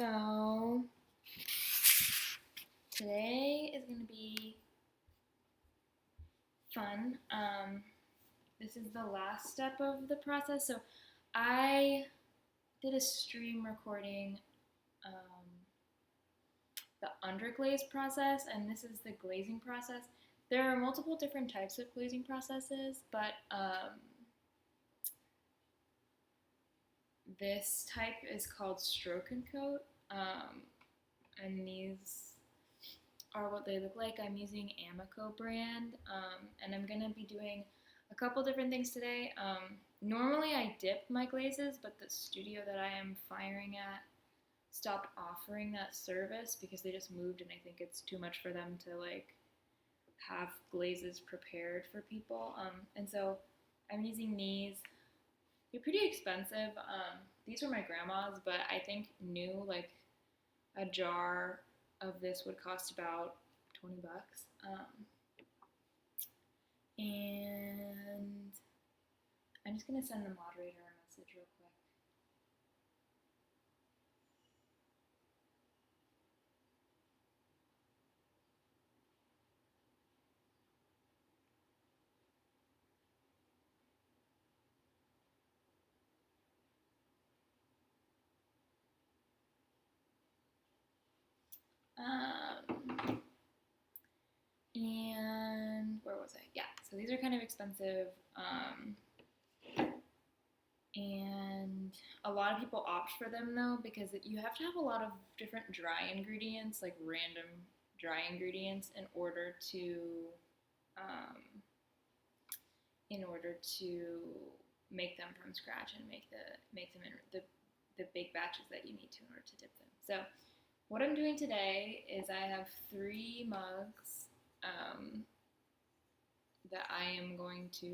So today is going to be fun. This is the last step of the process. So I did a stream recording the underglaze process, and this is the glazing process. There are multiple different types of glazing processes, but this type is called stroke and coat, and these are what they look like. I'm using Amico brand, and I'm gonna be doing a couple different things today. Normally I dip my glazes, but the studio that I am firing at stopped offering that service because they just moved, and I think it's too much for them to like have glazes prepared for people. And so I'm using these. They're pretty expensive. These were my grandma's, but I think new, like a jar of this would cost about 20 bucks. And I'm just gonna send the moderator a message real quick. And where was I? Yeah, so these are kind of expensive. And a lot of people opt for them though because you have to have a lot of different dry ingredients, like random dry ingredients, um, in order to make them from scratch and make them in the big batches that you need to in order to dip them. So what I'm doing today is I have 3 mugs that I am going to.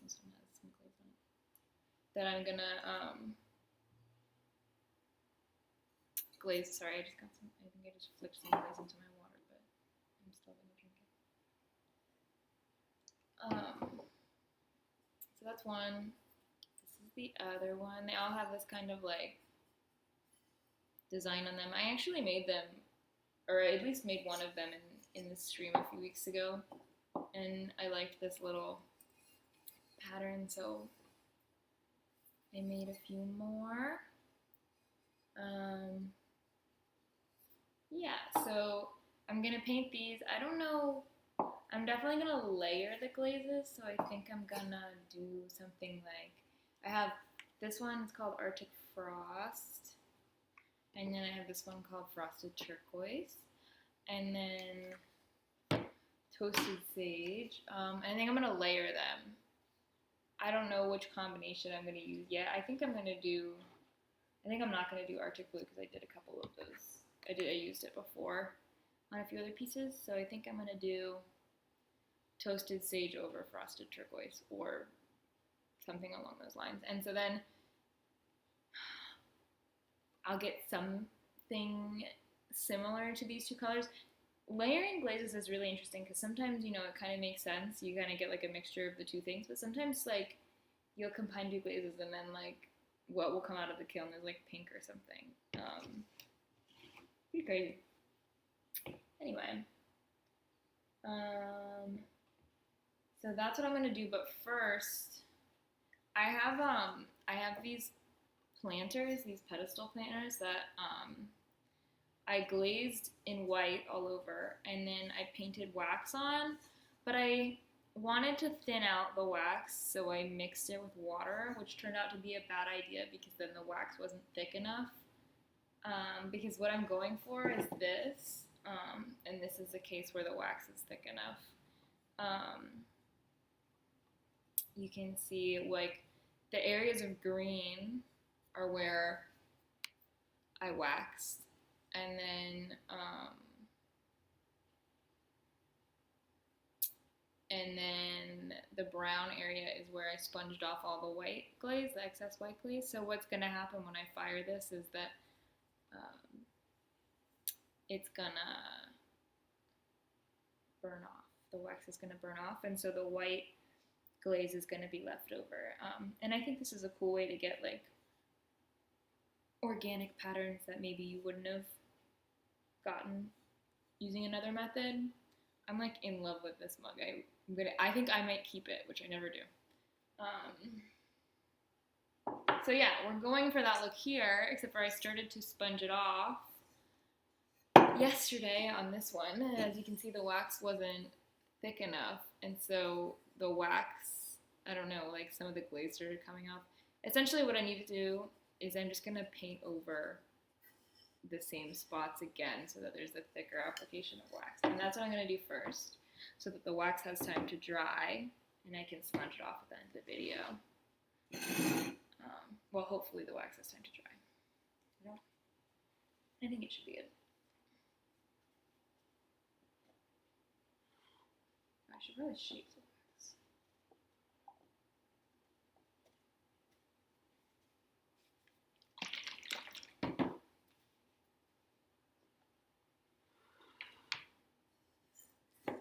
This one has some glaze on it. That I'm gonna glaze. Sorry, I just got some. I think I just flipped some glaze into my water, but I'm still gonna drink it. So that's one. This is the other one. They all have this kind of like design on them. I actually made them, or at least made one of them in the stream a few weeks ago, and I liked this little pattern, so I made a few more. Yeah, so I'm gonna paint these. I don't know. I'm definitely gonna layer the glazes, so I think I'm gonna do something like I have this one. It's called Arctic Frost, and then I have this one called Frosted Turquoise, and then Toasted Sage. I think I'm gonna layer them. I don't know which combination I'm gonna use yet. I think I'm not gonna do Arctic Blue because I did a couple of those. I used it before on a few other pieces, so I think I'm gonna do Toasted Sage over Frosted Turquoise or something along those lines. And so then I'll get something similar to these two colors. Layering glazes is really interesting because sometimes, it kind of makes sense. You kind of get like a mixture of the two things, but sometimes like you'll combine 2 glazes and then like what will come out of the kiln is like pink or something. Pretty crazy. Anyway, so that's what I'm gonna do. But first, I have these planters, these pedestal planters that I glazed in white all over, and then I painted wax on. But I wanted to thin out the wax, so I mixed it with water, which turned out to be a bad idea because then the wax wasn't thick enough. Because what I'm going for is this, and this is a case where the wax is thick enough. You can see like the areas of green are where I waxed, and then the brown area is where I sponged off all the white glaze, the excess white glaze. So what's going to happen when I fire this is that it's going to burn off. The wax is going to burn off, and so the white glaze is going to be left over. And I think this is a cool way to get like organic patterns that maybe you wouldn't have gotten using another method. I'm like in love with this mug. I think I might keep it, which I never do. So yeah, we're going for that look here, except for I started to sponge it off yesterday on this one. As you can see, the wax wasn't thick enough, and so the wax, I don't know, like some of the glaze started coming off. Essentially what I need to do is I'm just gonna paint over the same spots again so that there's a thicker application of wax. And that's what I'm gonna do first, so that the wax has time to dry and I can sponge it off at the end of the video. Well, hopefully the wax has time to dry. I think it should be good. I should probably shake the wax.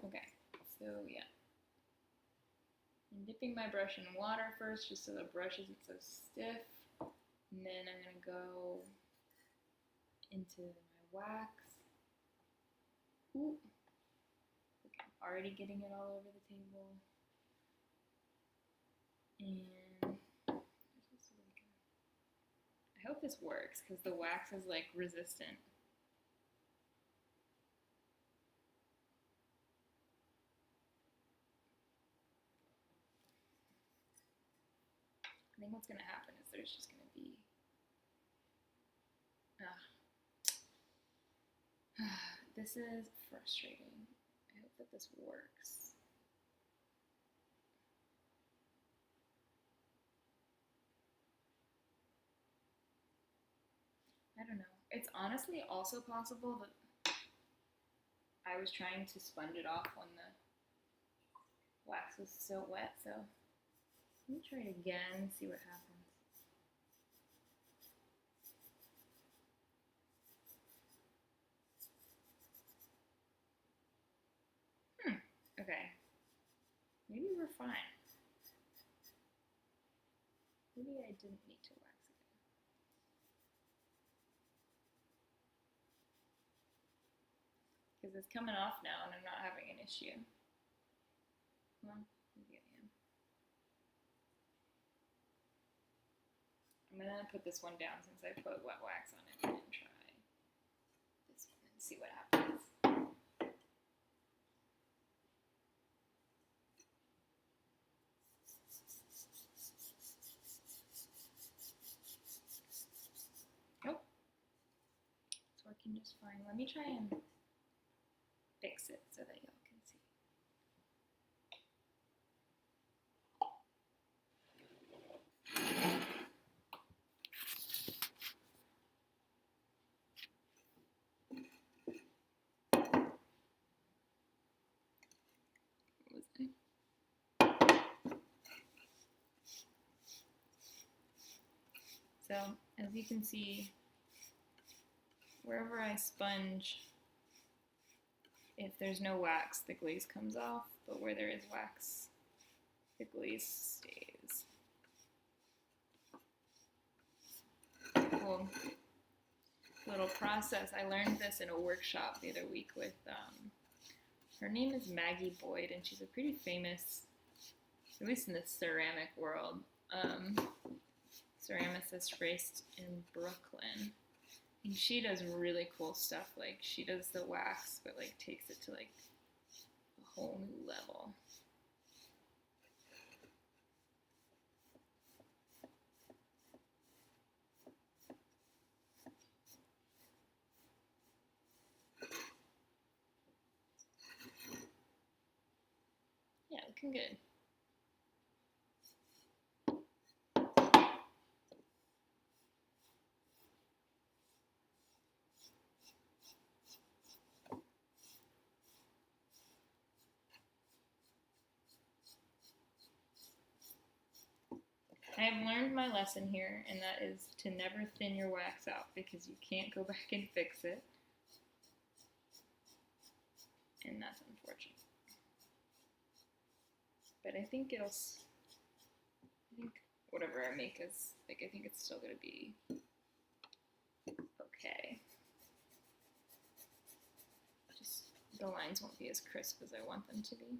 Okay, so yeah. I'm dipping my brush in water first just so the brush isn't so stiff. And then I'm going to go into my wax. Ooh. Okay, I'm already getting it all over the table. And I hope this works because the wax is like resistant. I think what's going to happen is there's just going to be this is frustrating. I hope that this works. I don't know. It's honestly also possible that I was trying to sponge it off when the wax was still wet, so let me try it again and see what happens. Okay. Maybe we're fine. Maybe I didn't need to wax again. Because it's coming off now and I'm not having an issue. Well, maybe I am. I'm going to put this one down since I put wet wax on it and try this one and see what happens. Nope. It's working just fine. Let me try and fix it so that y'all can see. What was it? So, as you can see, wherever I sponge, if there's no wax, the glaze comes off, but where there is wax, the glaze stays. Cool little process. I learned this in a workshop the other week with, her name is Maggie Boyd, and she's a pretty famous, at least in the ceramic world, ceramicist based in Brooklyn. And she does really cool stuff. Like, she does the wax, but like takes it to like a whole new level. Yeah, looking good. I have learned my lesson here, and that is to never thin your wax out because you can't go back and fix it. And that's unfortunate. But I think whatever I make is, like, I think it's still going to be the lines won't be as crisp as I want them to be.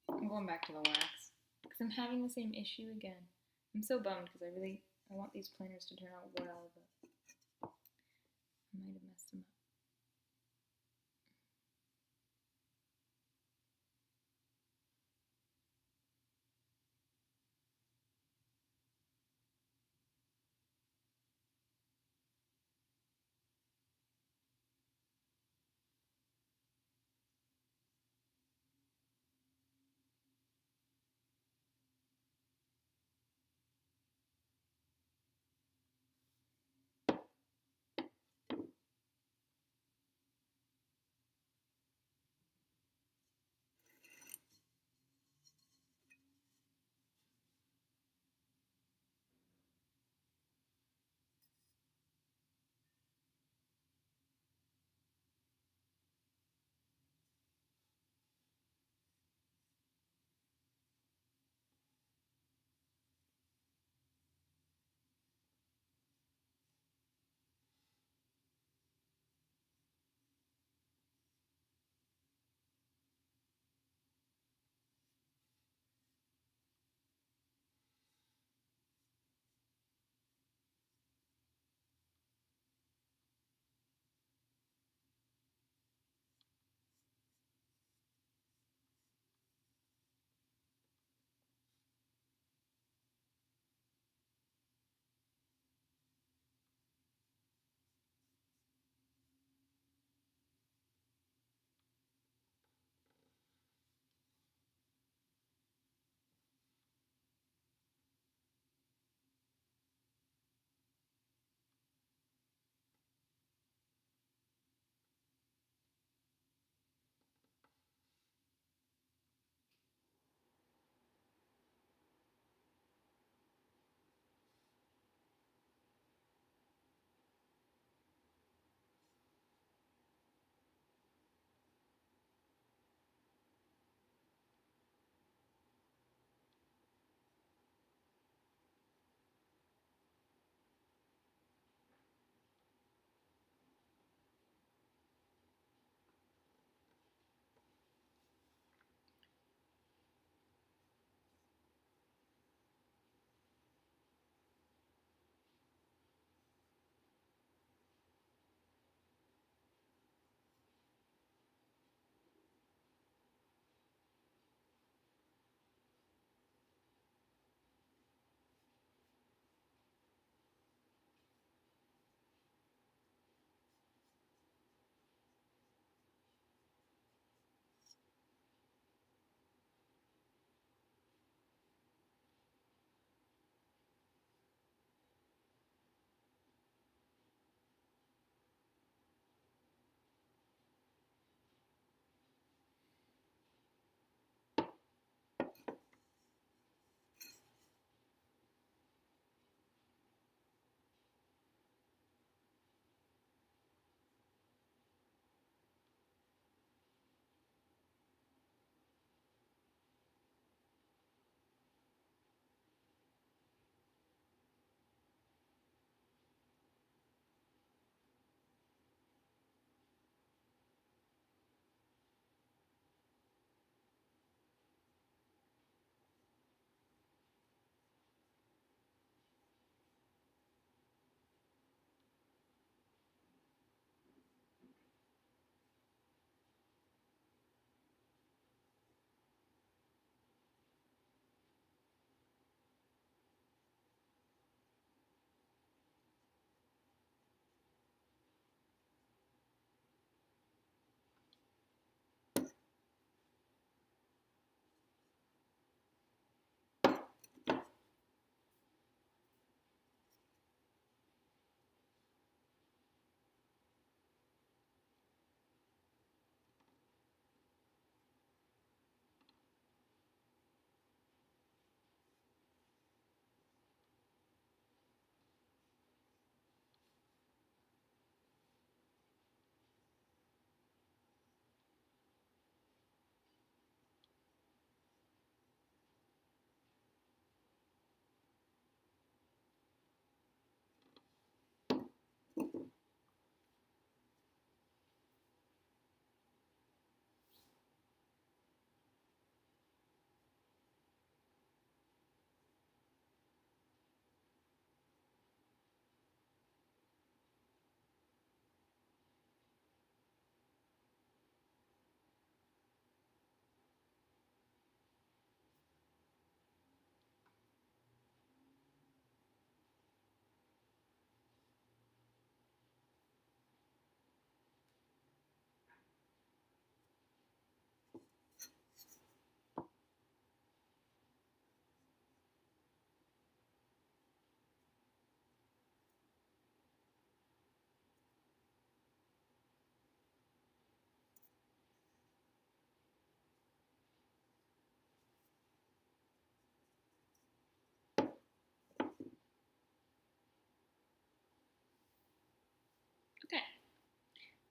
I'm going back to the wax because I'm having the same issue again. I'm so bummed because I want these planners to turn out well, but I might have messed them up.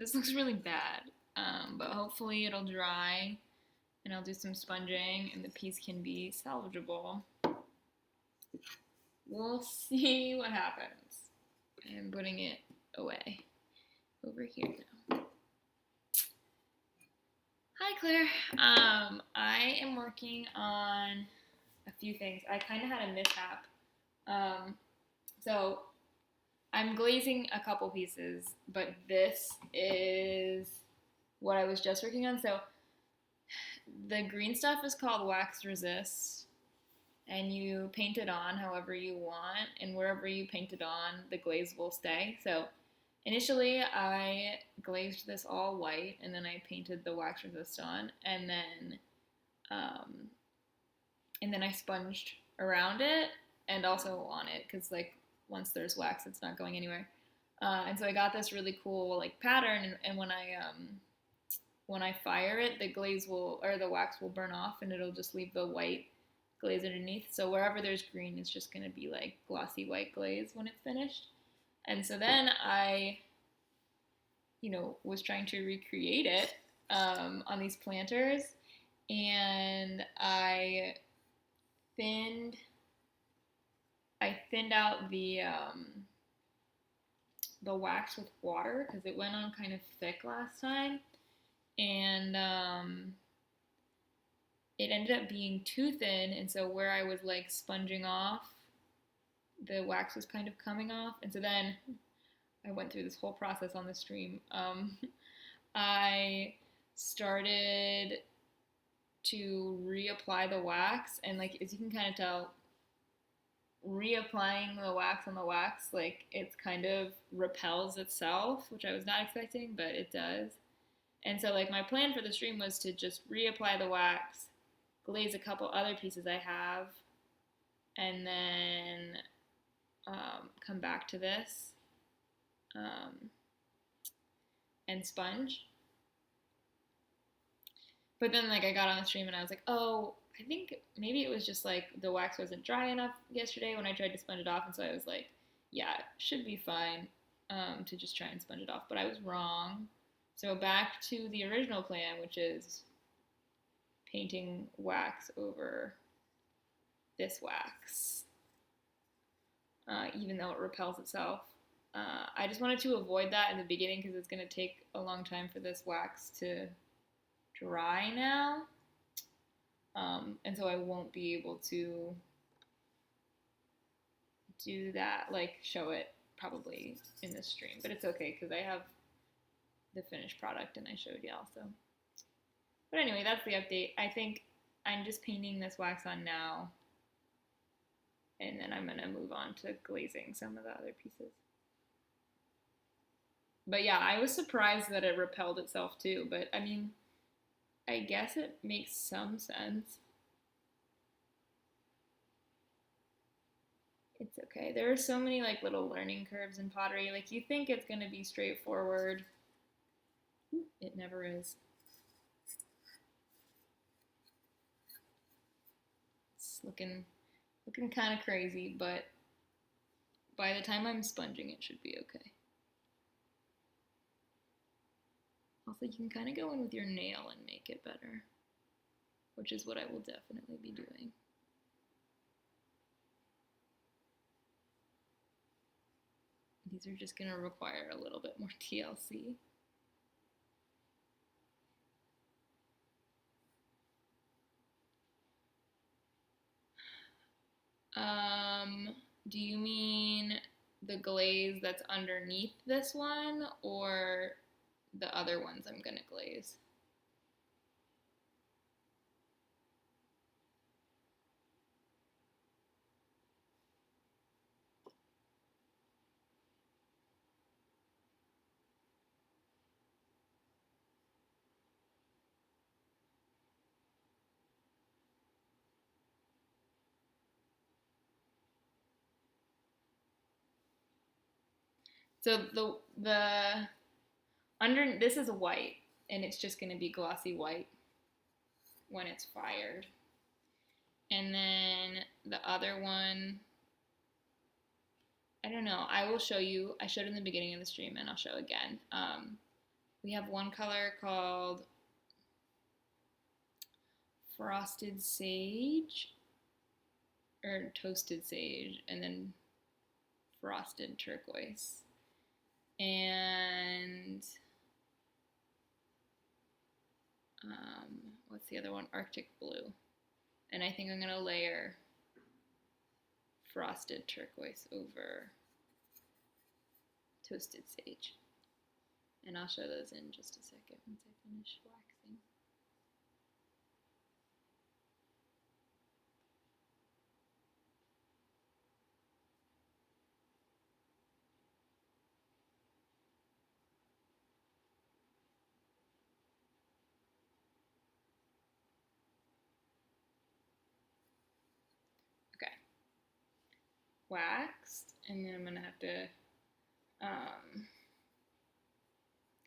This looks really bad, but hopefully it'll dry and I'll do some sponging and the piece can be salvageable. We'll see what happens. I'm putting it away over here now. Hi, Claire. I am working on a few things. I kind of had a mishap. So I'm glazing a couple pieces, but this is what I was just working on. So the green stuff is called wax resist, and you paint it on however you want, and wherever you paint it on, the glaze will stay. So initially I glazed this all white, and then I painted the wax resist on, and then I sponged around it and also on it, because like once there's wax, it's not going anywhere. And so I got this really cool like pattern, and when I fire it, the glaze will, or the wax will burn off, and it'll just leave the white glaze underneath. So wherever there's green, it's just going to be like glossy white glaze when it's finished. And so then I, was trying to recreate it on these planters, and I thinned out the wax with water because it went on kind of thick last time, and it ended up being too thin, and so where I was like sponging off, the wax was kind of coming off, and so then I went through this whole process on the stream. I started to reapply the wax, and like as you can kind of tell, reapplying the wax on the wax, like it kind of repels itself, which I was not expecting, but it does. And so like my plan for the stream was to just reapply the wax, glaze a couple other pieces I have, and then come back to this and sponge. But then like I got on the stream and I was like, oh, I think maybe it was just like the wax wasn't dry enough yesterday when I tried to sponge it off, and so I was like, yeah, it should be fine to just try and sponge it off, but I was wrong. So back to the original plan, which is painting wax over this wax, even though it repels itself. I just wanted to avoid that in the beginning because it's going to take a long time for this wax to dry now. And so I won't be able to do that, like show it probably in this stream, but it's okay because I have the finished product and I showed y'all. So, but anyway, that's the update. I think I'm just painting this wax on now, and then I'm gonna move on to glazing some of the other pieces. But yeah, I was surprised that it repelled itself too, but I mean, I guess it makes some sense. It's okay. There are so many like little learning curves in pottery. Like you think it's gonna be straightforward. It never is. It's looking kind of crazy, but by the time I'm sponging, it should be okay. Also, you can kind of go in with your nail and make it better, which is what I will definitely be doing. These are just going to require a little bit more TLC. Do you mean the glaze that's underneath this one, or the other ones I'm going to glaze? So the under, this is white, and it's just going to be glossy white when it's fired. And then the other one, I don't know. I will show you. I showed in the beginning of the stream, and I'll show again. We have one color called Frosted Sage, or Toasted Sage, and then Frosted Turquoise. And what's the other one? Arctic Blue. And I think I'm gonna layer Frosted Turquoise over Toasted Sage. And I'll show those in just a second once I finish waxing. Okay. Waxed, and then I'm gonna have to,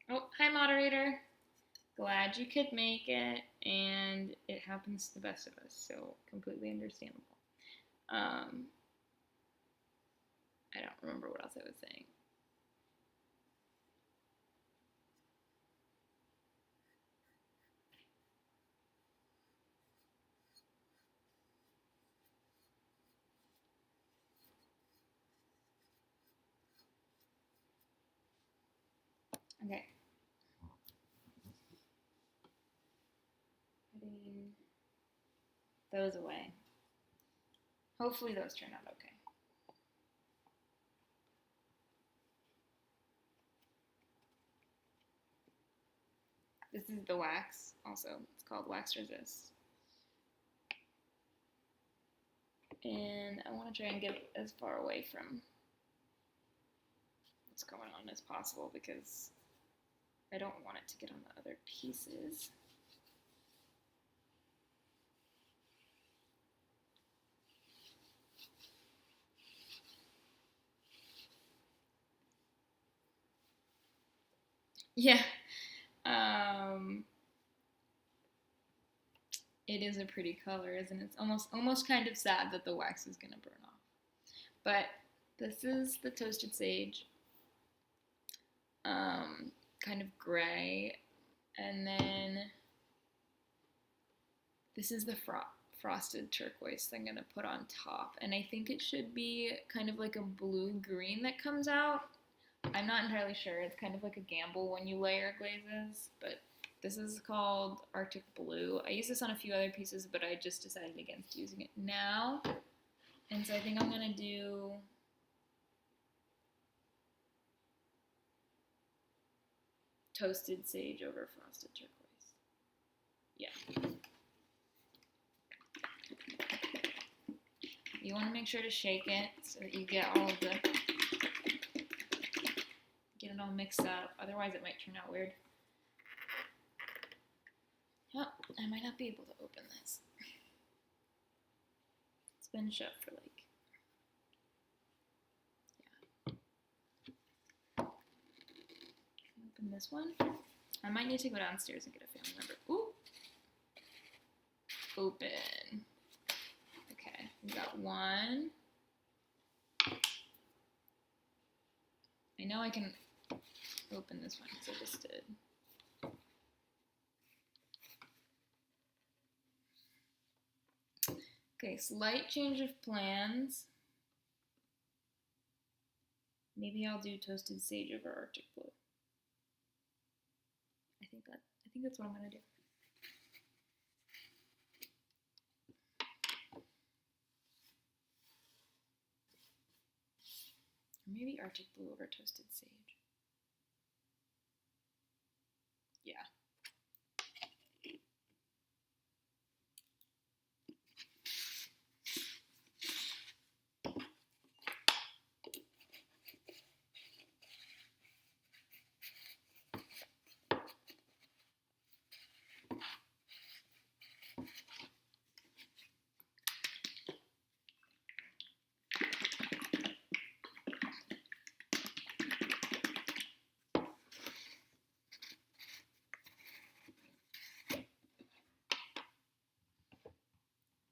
oh, hi moderator. Glad you could make it, and it happens to the best of us, so completely understandable. I don't remember what else I was saying. Okay. Putting those away. Hopefully those turn out okay. This is the wax also. It's called Wax Resist. And I want to try and get as far away from what's going on as possible because I don't want it to get on the other pieces. Yeah. It is a pretty color, isn't it? It's almost kind of sad that the wax is gonna burn off. But this is the Toasted Sage, kind of gray, and then this is the Frosted Turquoise that I'm gonna put on top, and I think it should be kind of like a blue-green that comes out. I'm not entirely sure. It's kind of like a gamble when you layer glazes, but this is called Arctic Blue. I used this on a few other pieces, but I just decided against using it now. And so I think I'm gonna do Toasted Sage over Frosted Turquoise. Yeah. You want to make sure to shake it so that you get all of the, get it all mixed up. Otherwise it might turn out weird. Oh, I might not be able to open this. It's been shut for like, yeah. Open this one. I might need to go downstairs and get a family member. Ooh. Open. Okay, we got one. I know I can open this one because I just did. Okay, slight change of plans. Maybe I'll do Toasted Sage over Arctic Blue. I think that's what I'm gonna do. Or maybe Arctic Blue over Toasted Sage. Yeah.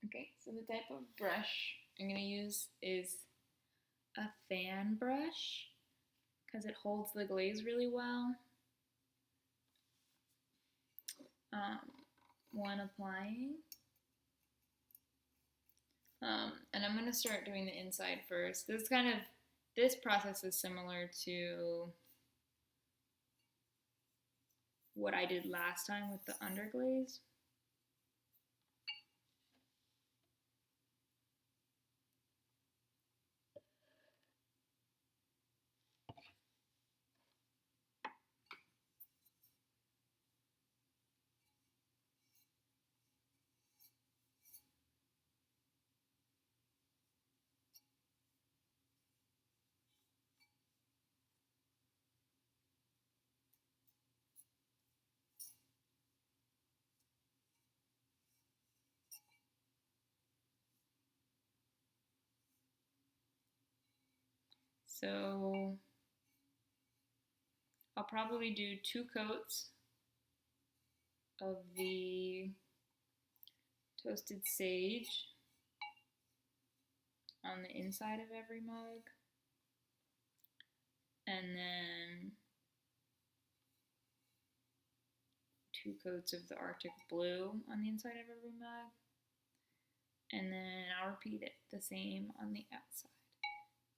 Okay, so the type of brush I'm going to use is a fan brush because it holds the glaze really well. one applying. And I'm going to start doing the inside first. This process is similar to what I did last time with the underglaze. So I'll probably do 2 coats of the toasted sage on the inside of every mug, and then 2 coats of the Arctic blue on the inside of every mug, and then I'll repeat it the same on the outside.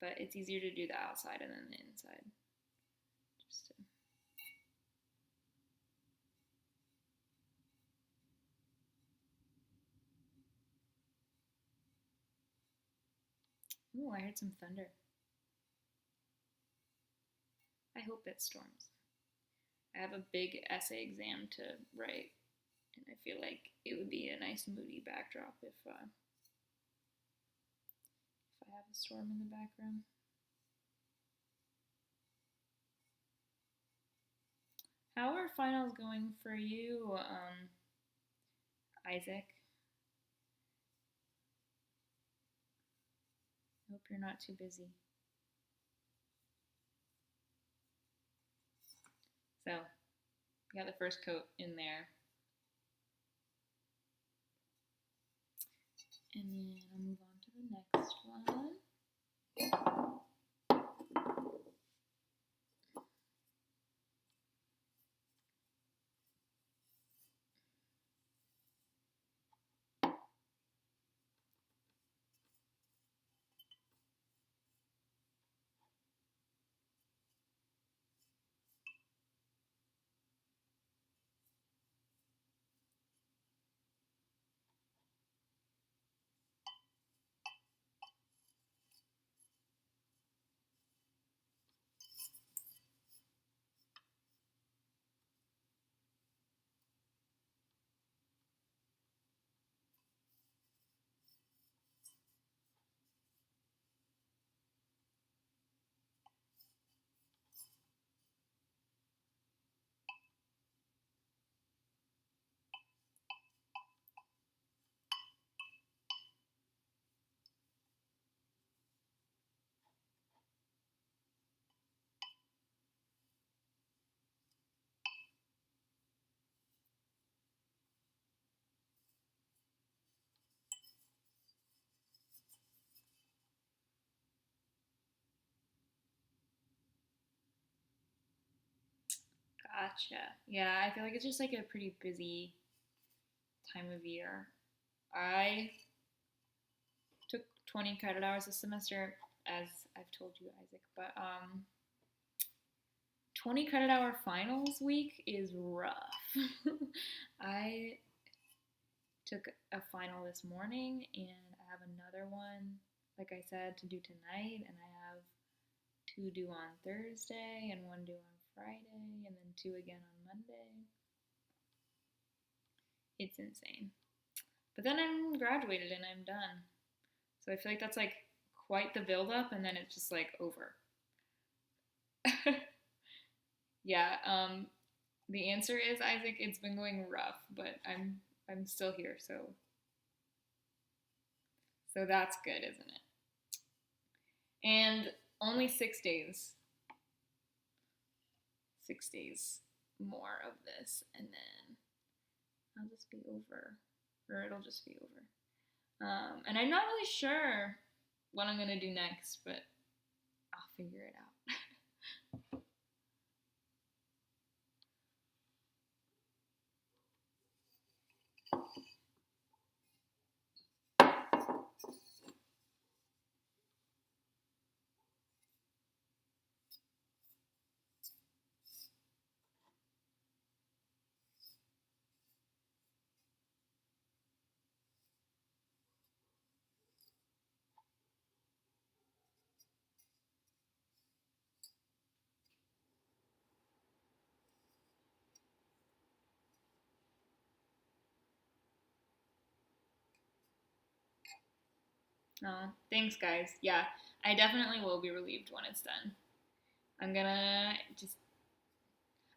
But it's easier to do the outside and then the inside. Just to... Ooh, I heard some thunder. I hope it storms. I have a big essay exam to write, and I feel like it would be a nice moody backdrop if I have a storm in the background. How are finals going for you, Isaac? I hope you're not too busy. So, got the first coat in there. And then I'll move on to the next one. Gotcha. Yeah, I feel like it's just like a pretty busy time of year. I took 20 credit hours this semester, as I've told you, Isaac, but 20 credit hour finals week is rough. I took a final this morning, and I have another one, like I said, to do tonight, and I have 2 due on Thursday and 1 due on Friday, and then 2 again on Monday. It's insane. But then I'm graduated and I'm done. So I feel like that's like quite the build-up, and then it's just like over. Yeah, the answer is, Isaac, it's been going rough, but I'm still here, so that's good, isn't it? And only 6 days. 6 days more of this, and then I'll just be over, or it'll just be over. And I'm not really sure what I'm gonna do next, but I'll figure it out. Oh, thanks, guys. Yeah, I definitely will be relieved when it's done. I'm gonna just.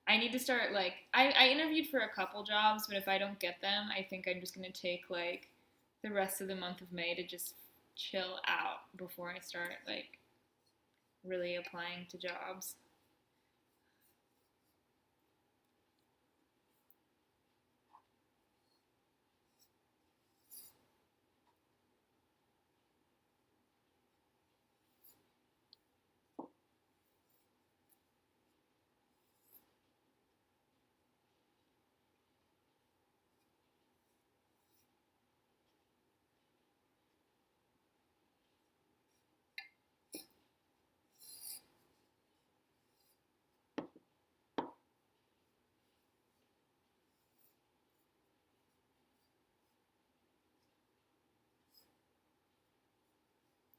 I need to start like I interviewed for a couple jobs, but if I don't get them, I think I'm just gonna take like the rest of the month of May to just chill out before I start like really applying to jobs.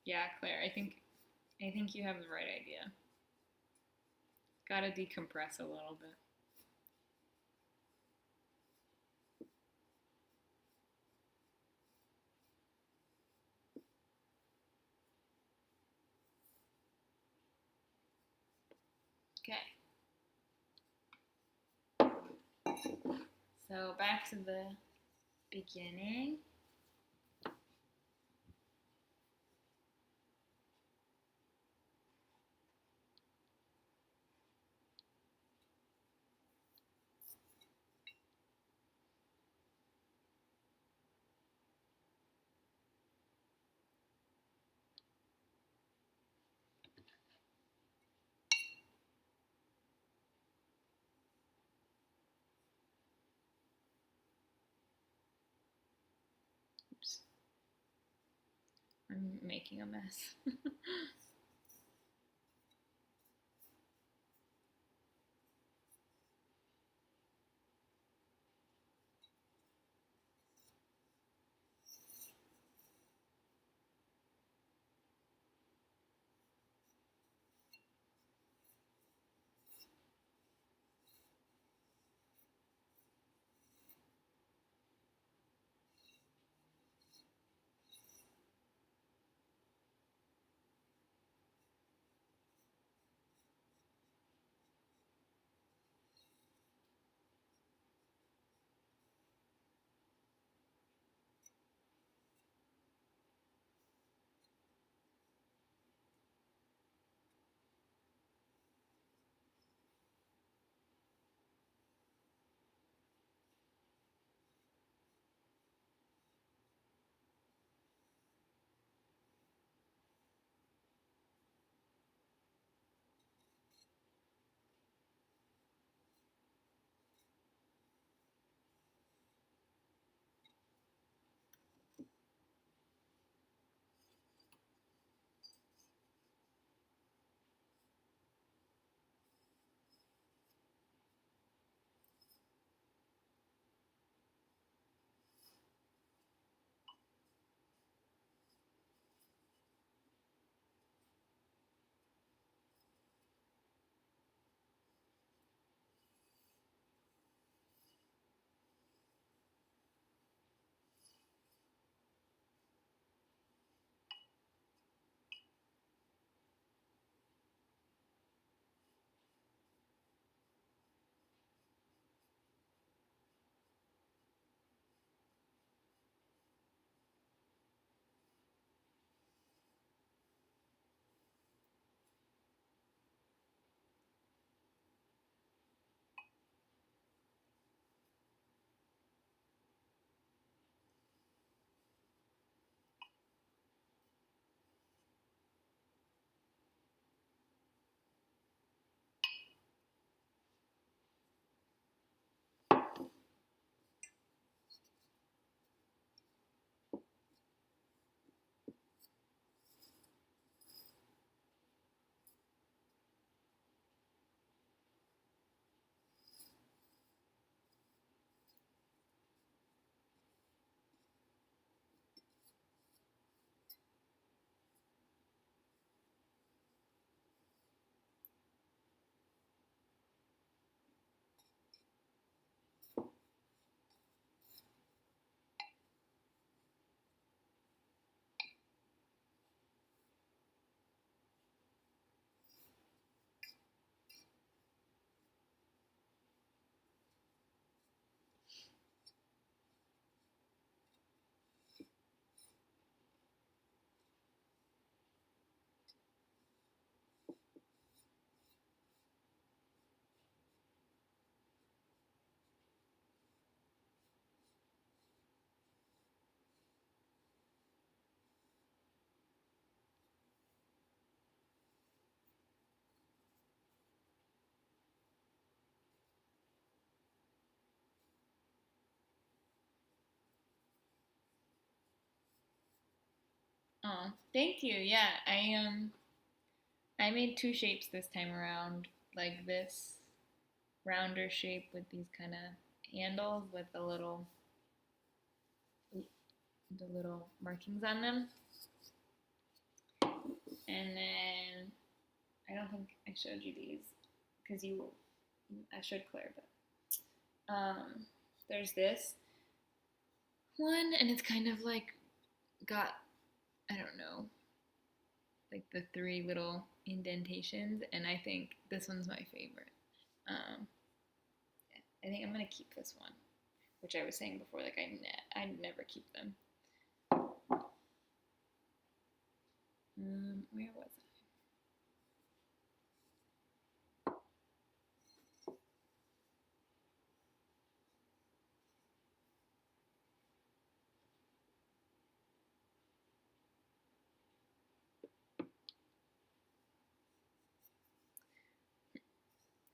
Yeah, Claire, I think you have the right idea. Gotta decompress a little bit. Okay, so back to the beginning. Oops, I'm making a mess. Oh, thank you. Yeah, I made two shapes this time around, like this rounder shape with these kind of handles with the little markings on them. And then I don't think I showed you these because I showed Claire, but there's this one, and it's kind of like got, I don't know, like the three little indentations, and I think this one's my favorite. Um, I think I'm gonna keep this one, which I was saying before, like I never keep them. Where was I?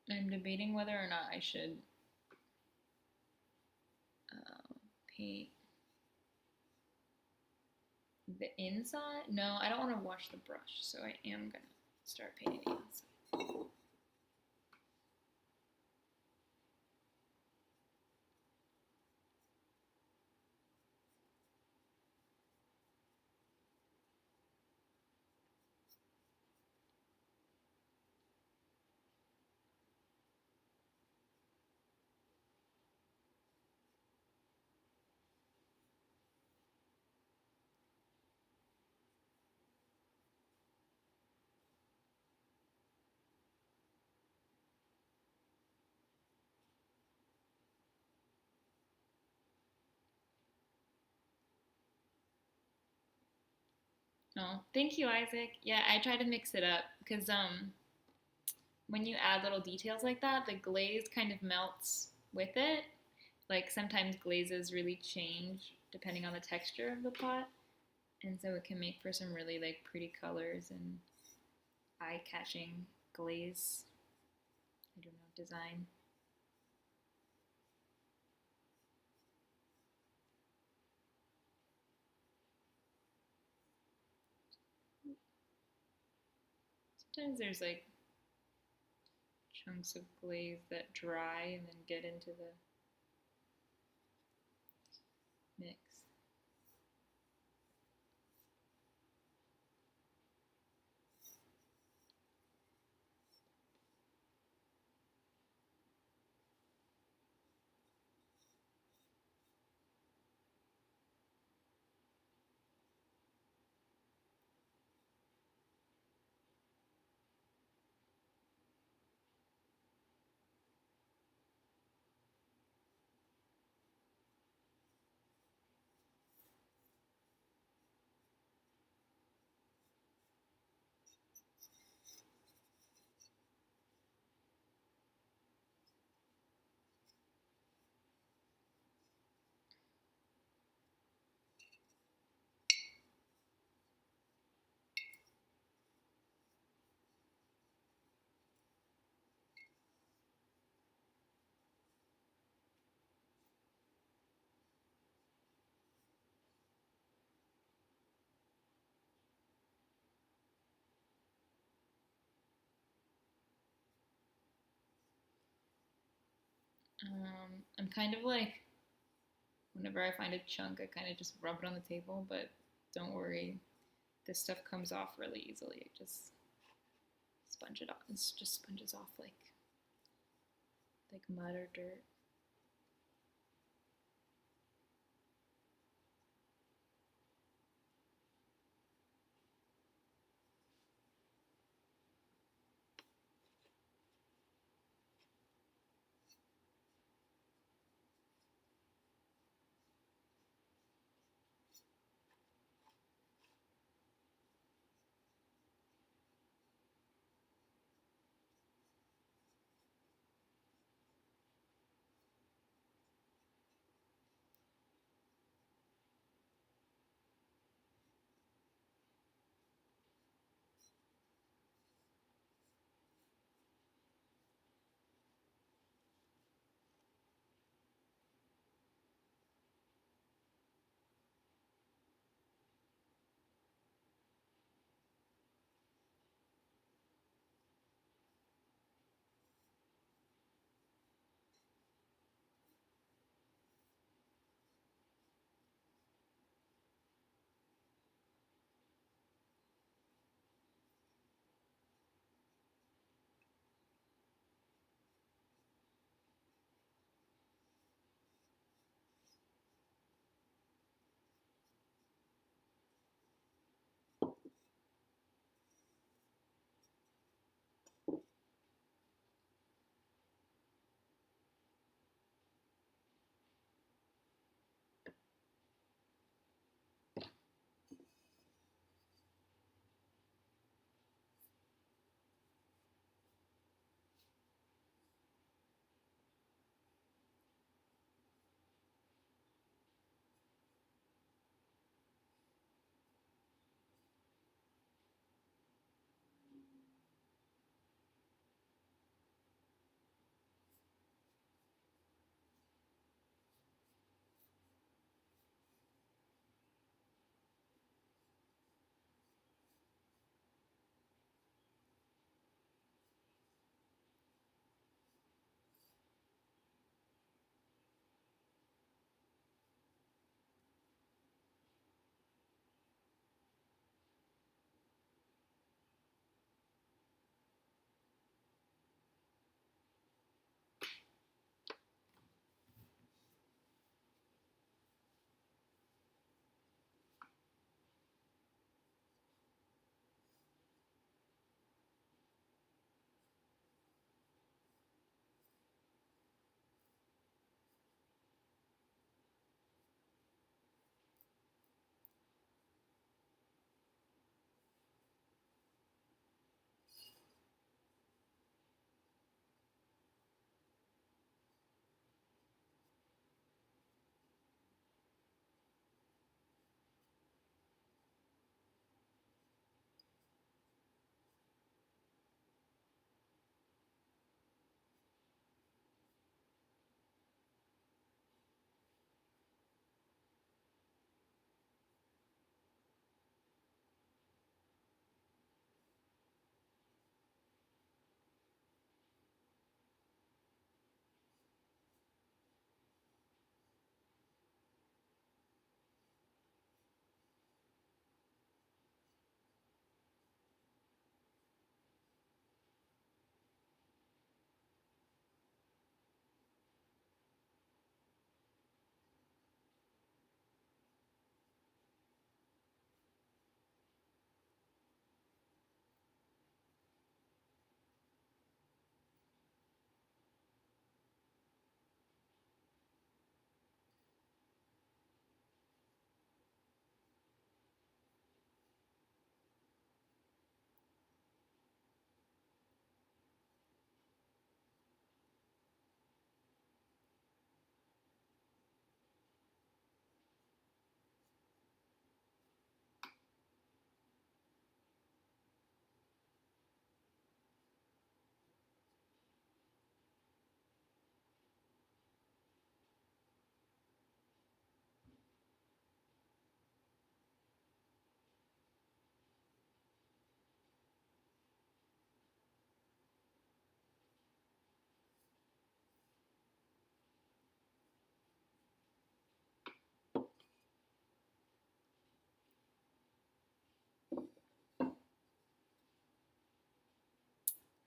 I'm debating whether or not I should paint the inside. No, I don't want to wash the brush, so I am gonna start painting the inside. Oh, thank you, Isaac. Yeah, I try to mix it up because when you add little details like that, the glaze kind of melts with it. Like sometimes glazes really change depending on the texture of the pot, and so it can make for some really like pretty colors and eye-catching glaze. I don't know, design. Sometimes there's like chunks of glaze that dry and then get into the mix. I'm kind of like, whenever I find a chunk, I kind of just rub it on the table, but don't worry, this stuff comes off really easily. It just sponge it off. It just sponges off like mud or dirt.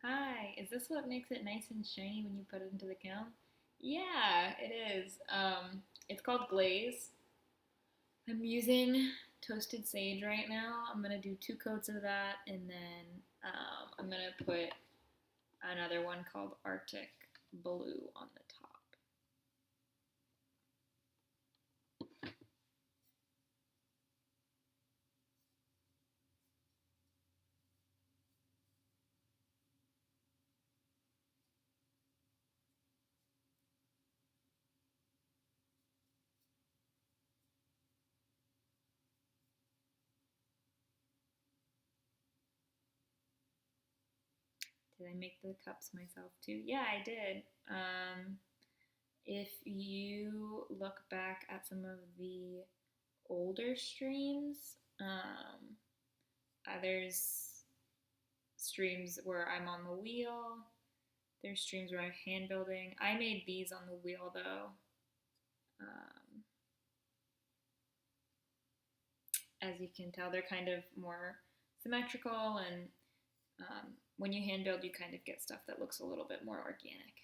Hi, is this what makes it nice and shiny when you put it into the kiln? Yeah, it is. It's called glaze. I'm using toasted sage right now. I'm gonna do 2 coats of that, and then I'm gonna put another one called Arctic Blue on the top. Did I make the cups myself too? Yeah, I did. If you look back at some of the older streams, there's streams where I'm on the wheel. There's streams where I'm hand building. I made these on the wheel though. Um, as you can tell, they're kind of more symmetrical, and when you hand build, you kind of get stuff that looks a little bit more organic.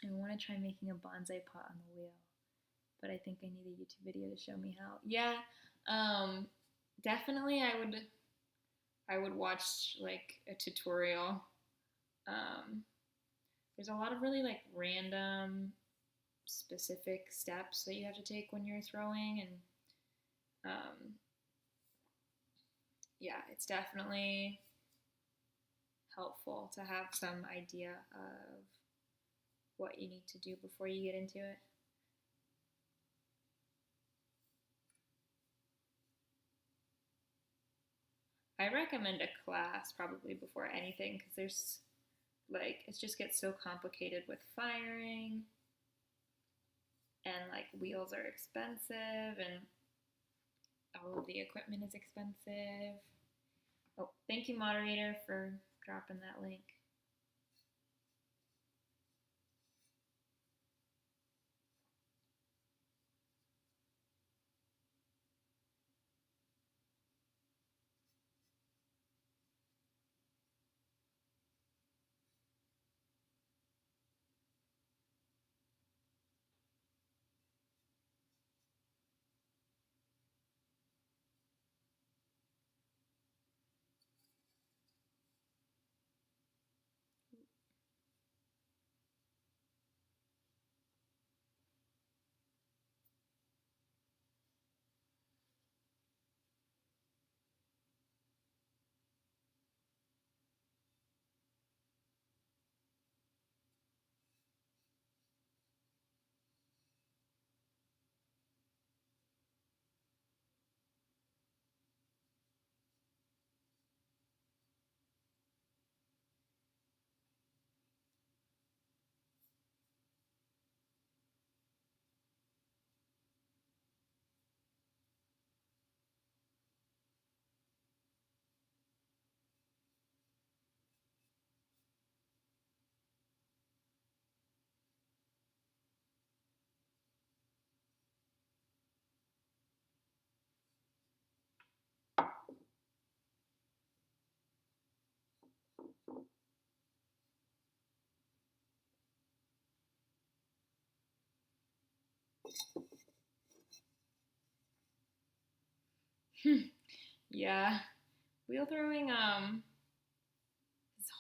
I want to try making a bonsai pot on the wheel, but I think I need a YouTube video to show me how. Yeah, um, definitely I would watch like a tutorial. Um, there's a lot of really like random specific steps that you have to take when you're throwing, and um, yeah, it's definitely helpful to have some idea of what you need to do before you get into it. I recommend a class probably before anything because there's like it just gets so complicated with firing, and like wheels are expensive and all of the equipment is expensive. Oh, thank you, moderator, for dropping that link. Yeah, wheel throwing is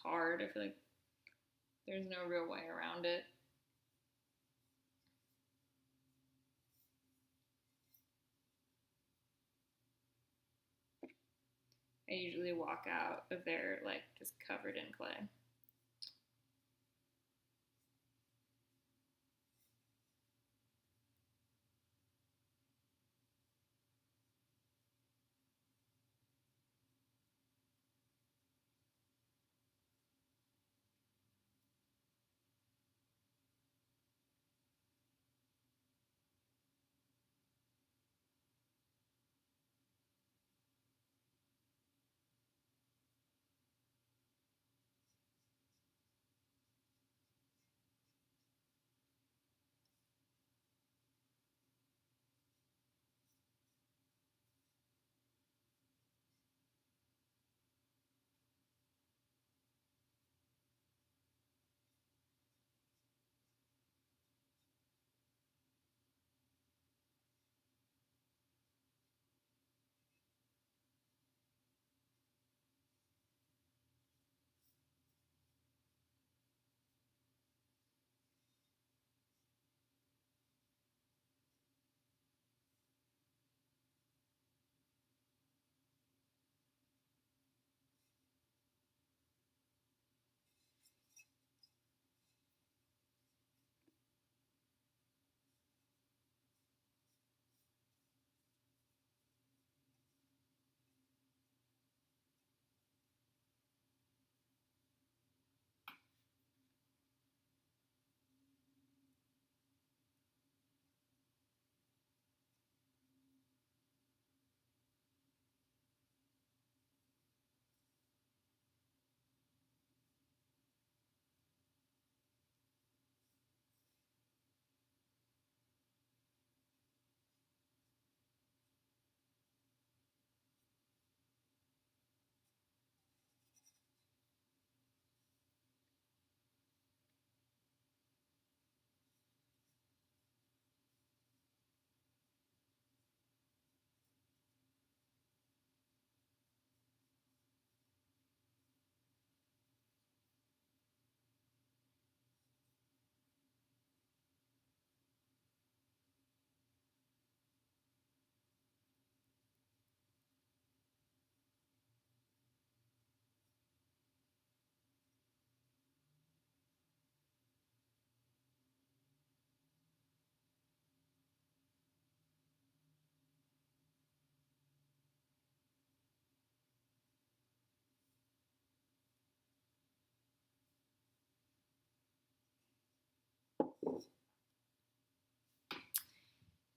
hard. I feel like there's no real way around it. I usually walk out of there like just covered in clay.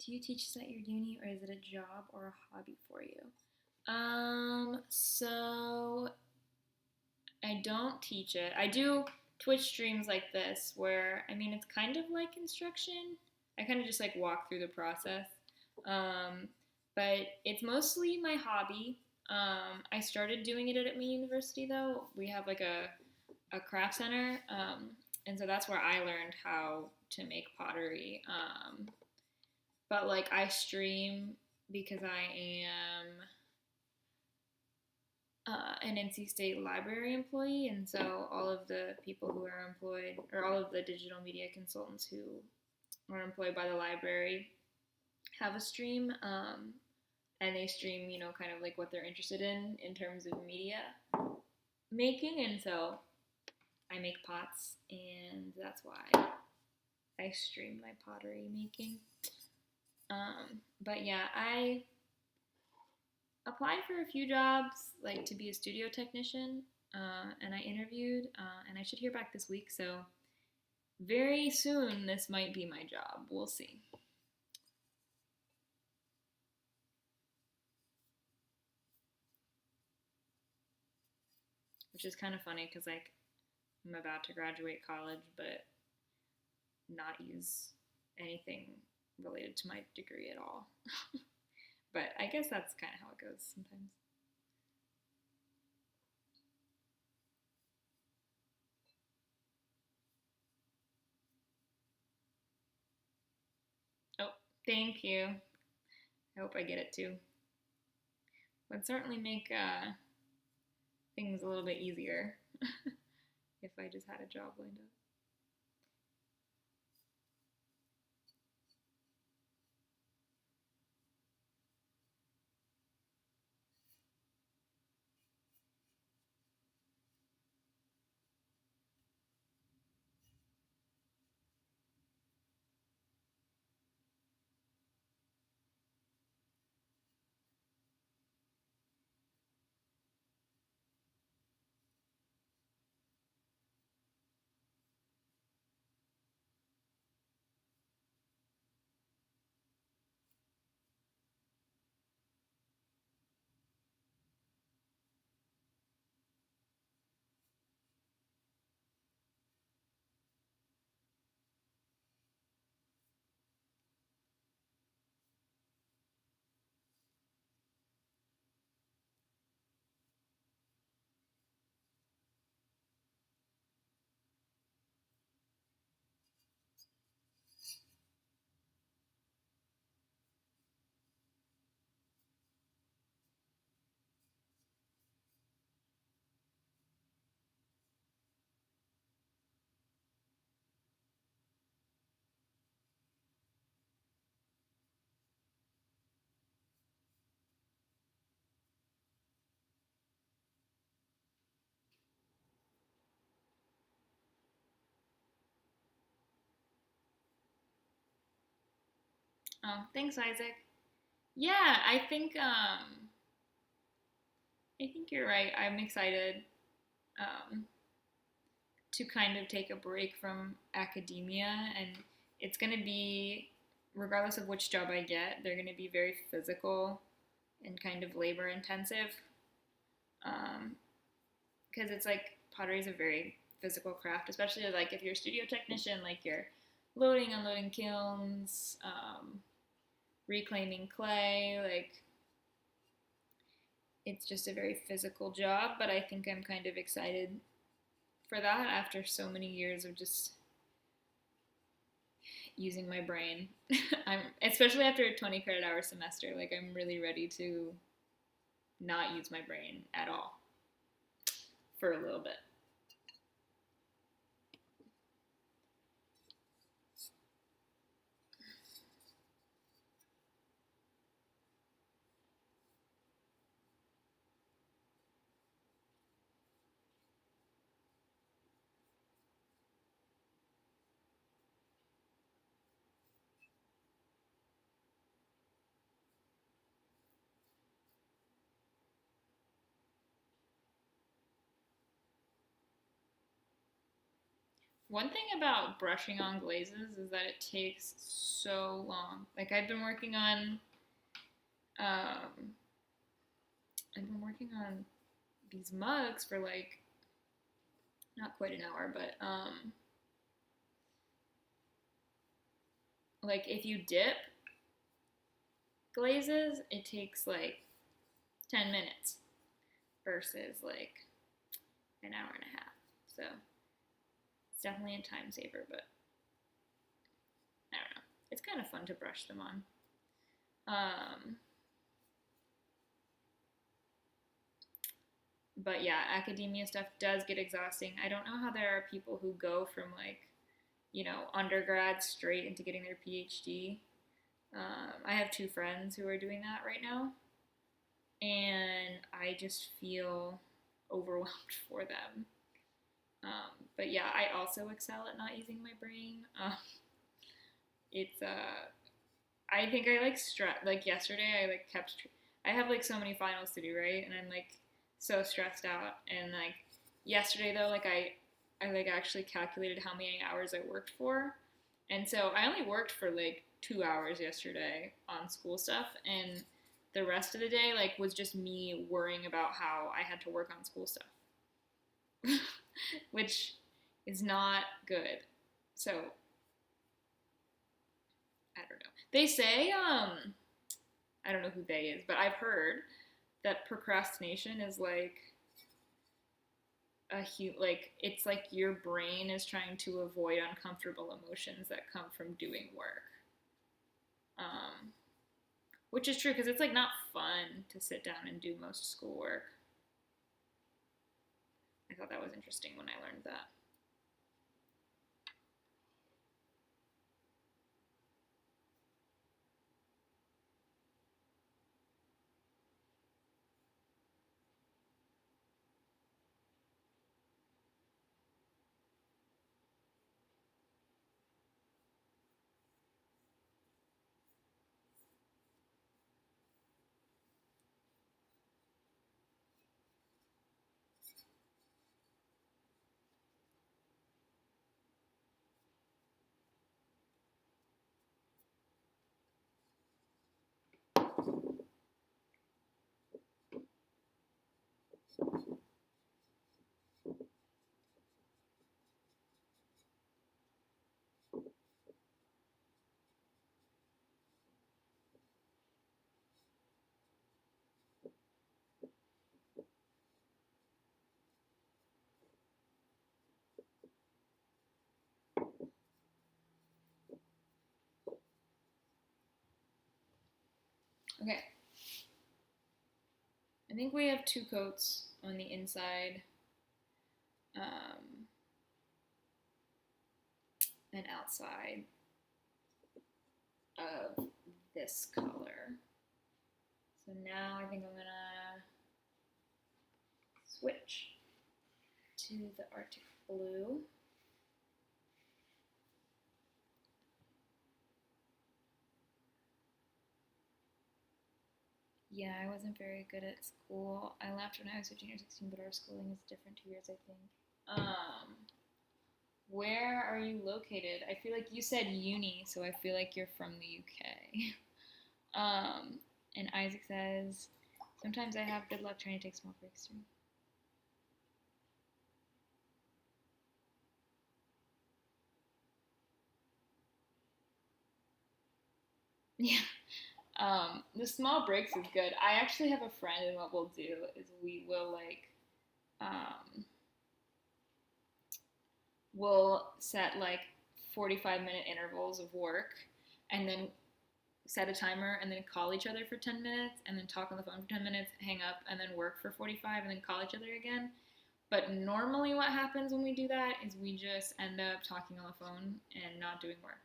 Do you teach this at your uni, or is it a job or a hobby for you? So I don't teach it. I do Twitch streams like this where, I mean, it's kind of like instruction. I kind of just like walk through the process. Um, but it's mostly my hobby. I started doing it at my university though. We have like a craft center. And so that's where I learned how to make pottery. But like I stream because I am an NC State library employee, and so all of the people who are employed, or all of the digital media consultants who are employed by the library, have a stream, and they stream, kind of like what they're interested in terms of media making, and so I make pots, and that's why I stream my pottery making. But yeah, I applied for a few jobs, like to be a studio technician, and I interviewed, and I should hear back this week. So very soon, this might be my job. We'll see. Which is kind of funny because like I'm about to graduate college, but not use anything related to my degree at all. But I guess that's kind of how it goes sometimes. Oh, thank you. I hope I get it too. Would certainly make things a little bit easier if I just had a job lined up. Oh, thanks, Isaac. Yeah, I think you're right. I'm excited um, to kind of take a break from academia, and it's going to be, regardless of which job I get, they're going to be very physical and kind of labor intensive. Because it's like pottery is a very physical craft, especially like if you're a studio technician, like you're loading, unloading kilns, reclaiming clay, like it's just a very physical job. But I think I'm kind of excited for that after so many years of just using my brain. I'm especially after a 20 credit hour semester, like I'm really ready to not use my brain at all for a little bit. One thing about brushing on glazes is that it takes so long. Like um, I've been working on these mugs for like not quite an hour, but like if you dip glazes, it takes like 10 minutes versus like an hour and a half. So it's definitely a time saver, but I don't know. It's kind of fun to brush them on. But yeah, academia stuff does get exhausting. I don't know how there are people who go from like, undergrad straight into getting their PhD. I have two friends who are doing that right now, and I just feel overwhelmed for them. But yeah, I also excel at not using my brain. It's I think I like like yesterday I like I have like so many finals to do, right? And I'm like so stressed out. And like yesterday though, like I like actually calculated how many hours I worked for. And so I only worked for like 2 hours yesterday on school stuff, and the rest of the day like was just me worrying about how I had to work on school stuff. Which is not good. So I don't know. They say, I don't know who they is, but I've heard that procrastination is like like it's like your brain is trying to avoid uncomfortable emotions that come from doing work. Um, which is true because it's like not fun to sit down and do most schoolwork. I thought that was interesting when I learned that. Okay, I think we have two coats on the inside um, and outside of this color. So now I think I'm gonna switch to the Arctic blue. Yeah, I wasn't very good at school. I left when I was 15 or 16, but our schooling is different 2 years, I think. Where are you located? I feel like you said uni, so I feel like you're from the UK. And Isaac says, sometimes I have good luck trying to take small breaks too. Yeah. The small breaks is good. I actually have a friend, and what we'll do is we will um, we'll set like 45-minute intervals of work, and then set a timer, and then call each other for 10 minutes, and then talk on the phone for 10 minutes, hang up, and then work for 45, and then call each other again. But normally, what happens when we do that is we just end up talking on the phone and not doing work.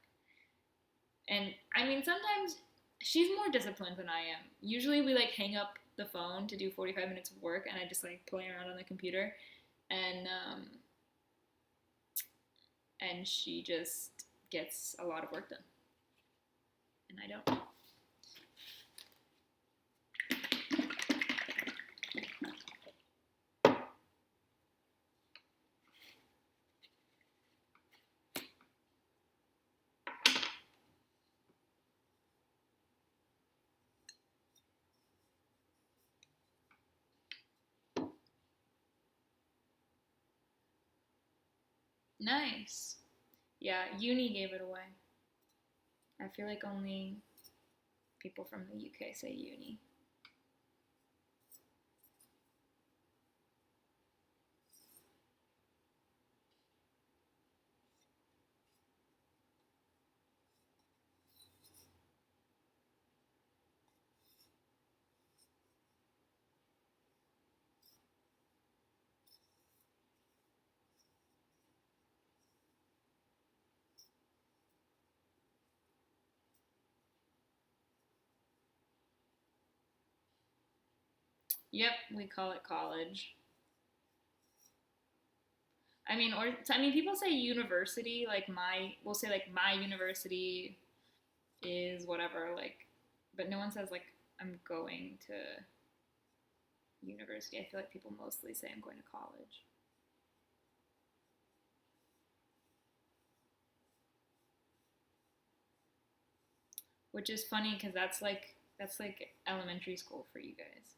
And I mean, sometimes she's more disciplined than I am. Usually, we like hang up the phone to do 45 minutes of work, and I just like play around on the computer, and and she just gets a lot of work done, and I don't. Nice. Yeah, uni gave it away. I feel like only people from the UK say uni. Yep, we call it college. People say university, like we'll say like my university is whatever, like, but no one says like I'm going to university. I feel like people mostly say I'm going to college, which is funny because that's like elementary school for you guys.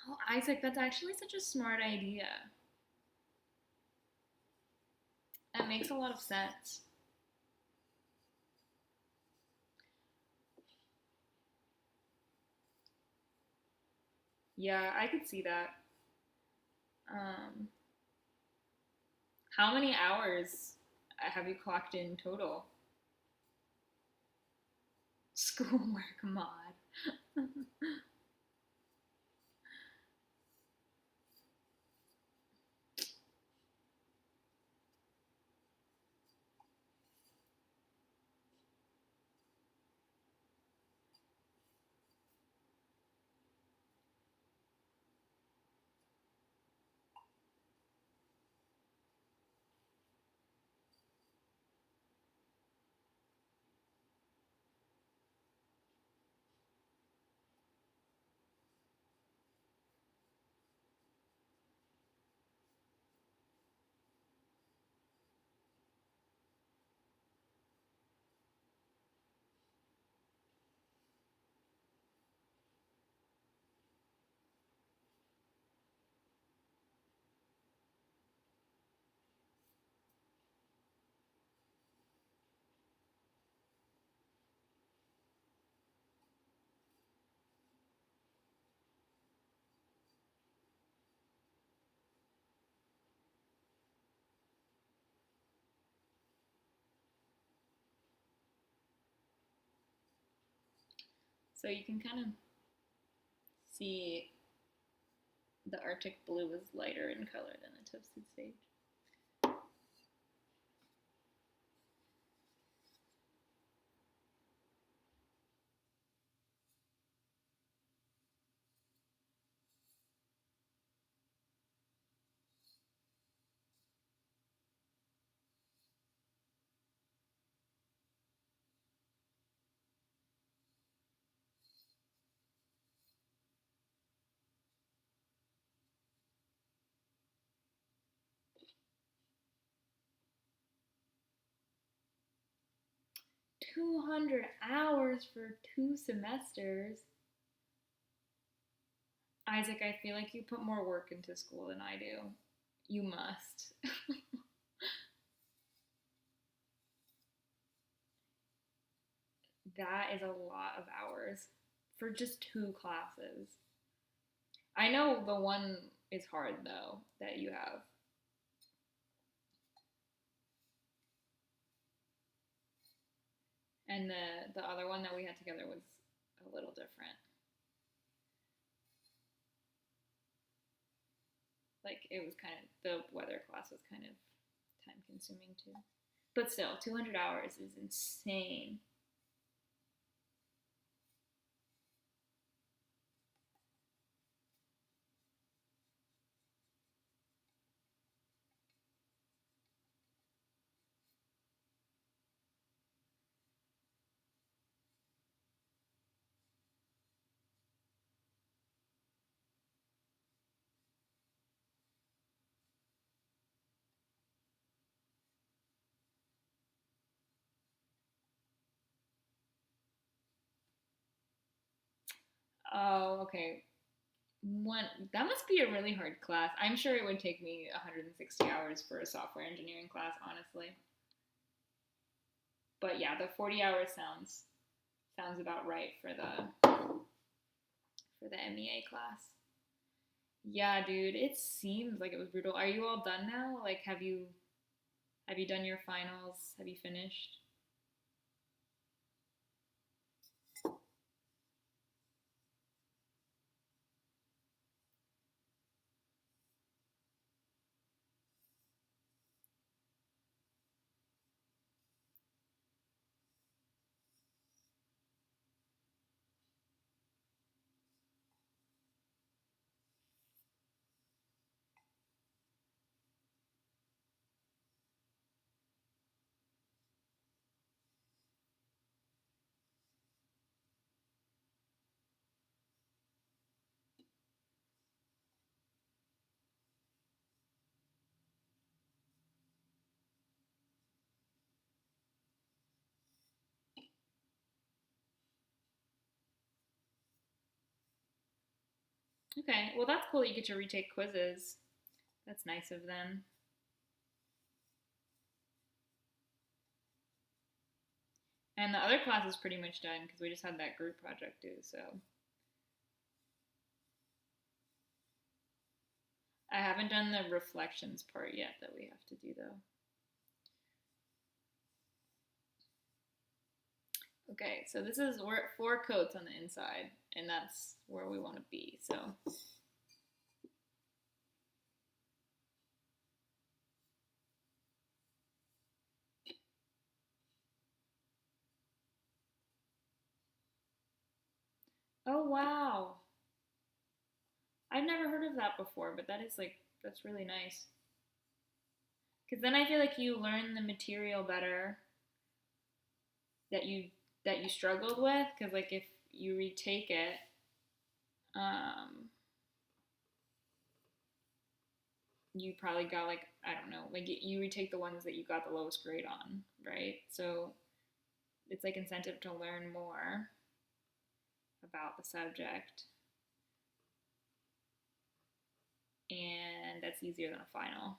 Oh, Isaac, that's actually such a smart idea. That makes a lot of sense. Yeah, I could see that. Um, how many hours have you clocked in total? Schoolwork mod. So you can kind of see the Arctic blue is lighter in color than the toasted sage. 200 hours for 2 semesters. Isaac, I feel like you put more work into school than I do. You must. That is a lot of hours for just 2 classes. I know the one is hard though that you have. And the other one that we had together was a little different. Like it was kind of the weather class was kind of time consuming too. But still, 200 hours is insane. Oh, okay. One that must be a really hard class. I'm sure it would take me 160 hours for a software engineering class, honestly. But yeah, the 40 hours sounds about right for the MEA class. Yeah, dude, it seems like it was brutal. Are you all done now? Like have you done your finals? Have you finished? Okay, well that's cool that you get to retake quizzes. That's nice of them. And the other class is pretty much done because we just had that group project due. So I haven't done the reflections part yet that we have to do though. Okay, so we're at 4 coats on the inside, and that's where we want to be. So oh wow, I've never heard of that before, but that's really nice. Because then I feel like you learn the material better that you struggled with. Because like if you retake it, um, you probably got like I don't know, like you retake the ones that you got the lowest grade on, right? So it's like incentive to learn more about the subject, and that's easier than a final.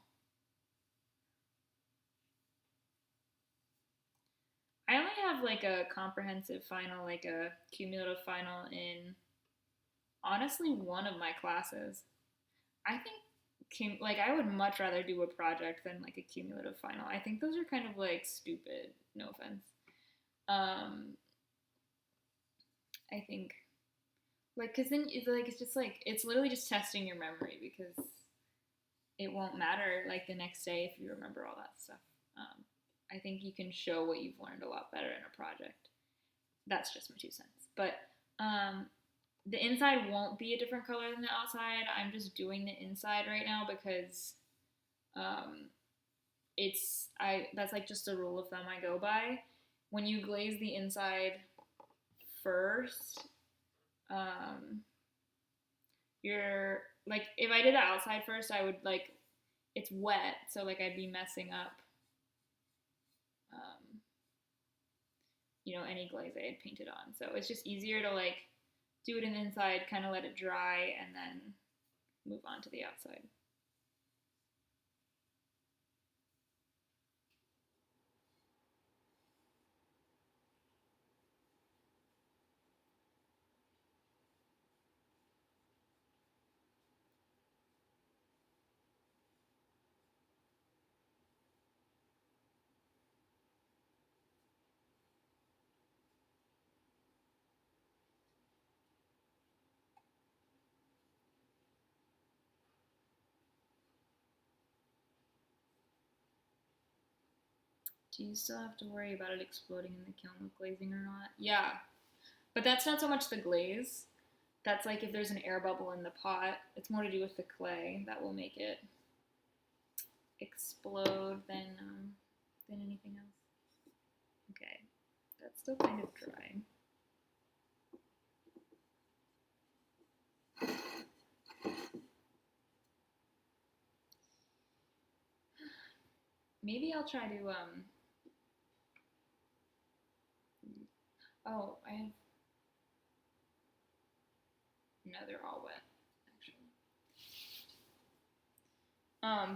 I only have like a comprehensive final, like a cumulative final in honestly one of my classes. I think like I would much rather do a project than like a cumulative final. I think those are kind of like stupid. No offense. Um, I think like because then it's just like it's literally just testing your memory because it won't matter like the next day if you remember all that stuff. I think you can show what you've learned a lot better in a project. That's just my 2 cents. But um, the inside won't be a different color than the outside. I'm just doing the inside right now because um, that's like just a rule of thumb I go by. When you glaze the inside first, um, you're like if I did the outside first, I would like it's wet, so like I'd be messing up um, any glaze I had painted on. So it's just easier to like do it in the inside, kind of let it dry, and then move on to the outside. Do you still have to worry about it exploding in the kiln with glazing or not? Yeah, but that's not so much the glaze. That's like if there's an air bubble in the pot. It's more to do with the clay that will make it explode than anything else. Okay, that's still kind of dry. Maybe I'll try to oh, I have, no, they're all wet actually.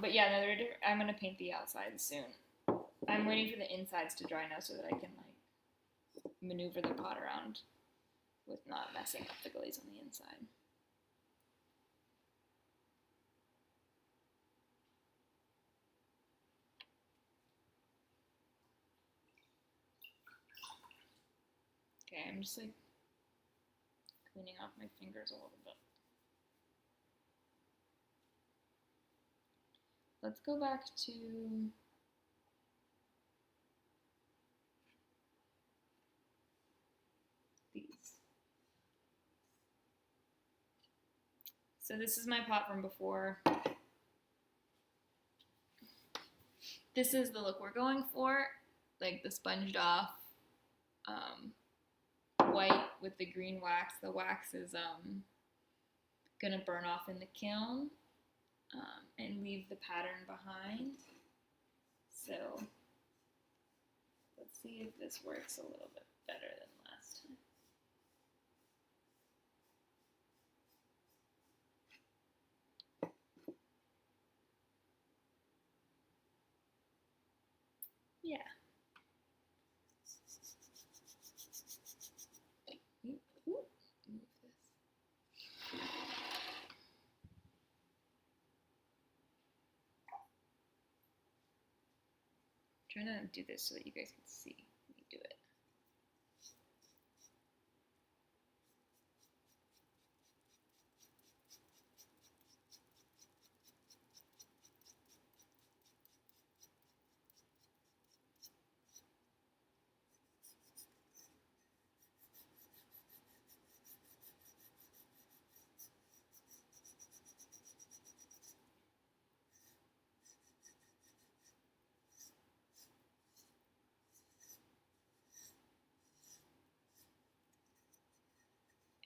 But yeah, no, I'm gonna paint the outside soon. I'm waiting for the insides to dry now so that I can like maneuver the pot around with not messing up the glaze on the inside. Okay, I'm just like cleaning off my fingers a little bit. Let's go back to these. So this is my pot from before. This is the look we're going for, like the sponged off white with the green wax. The wax is gonna burn off in the kiln and leave the pattern behind. So let's see if this works a little bit better than last time. Yeah. Move this. I'm trying to do this so that you guys can see me do it.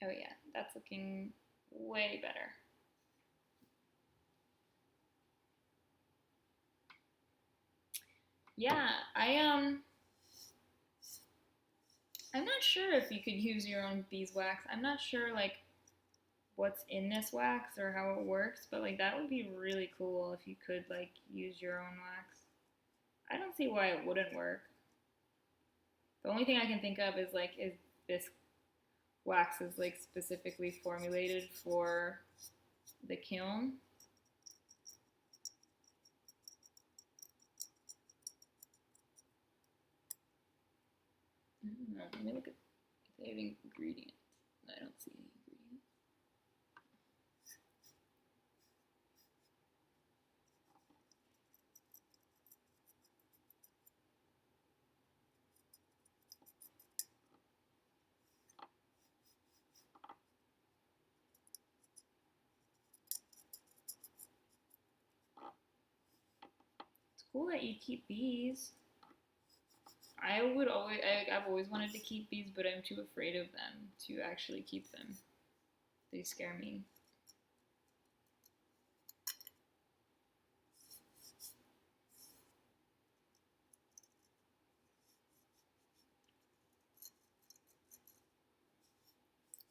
Oh yeah, that's looking way better. Yeah, I'm not sure if you could use your own beeswax. I'm not sure like what's in this wax or how it works, but like that would be really cool if you could like use your own wax. I don't see why it wouldn't work. The only thing I can think of is like, is this wax is like specifically formulated for the kiln? I don't know. Let me look at if they have ingredients. I don't see any ingredients. It's cool that you keep bees. I've always wanted to keep bees, but I'm too afraid of them to actually keep them. They scare me.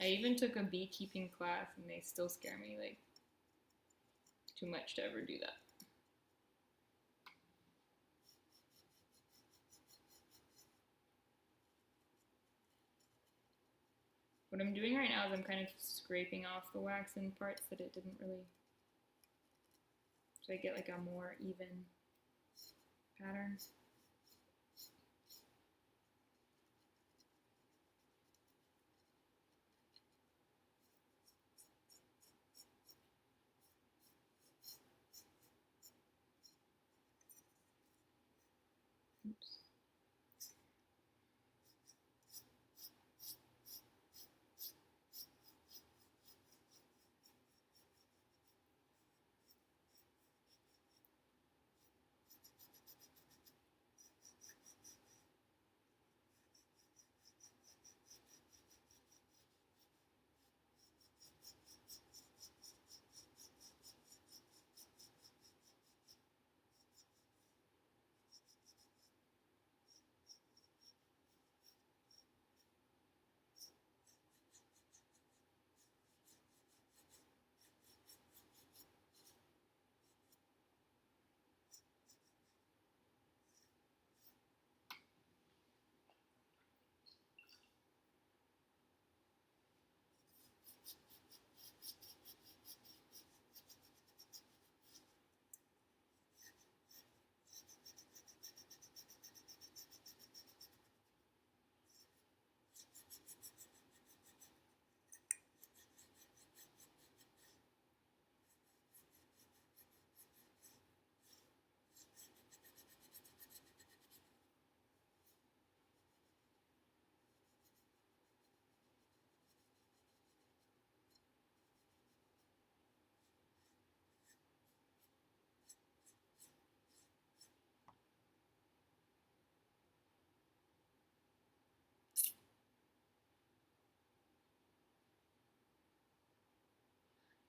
I even took a beekeeping class and they still scare me like too much to ever do that. What I'm doing right now is I'm kind of scraping off the wax in parts that it didn't really, so I get like a more even pattern. Oops.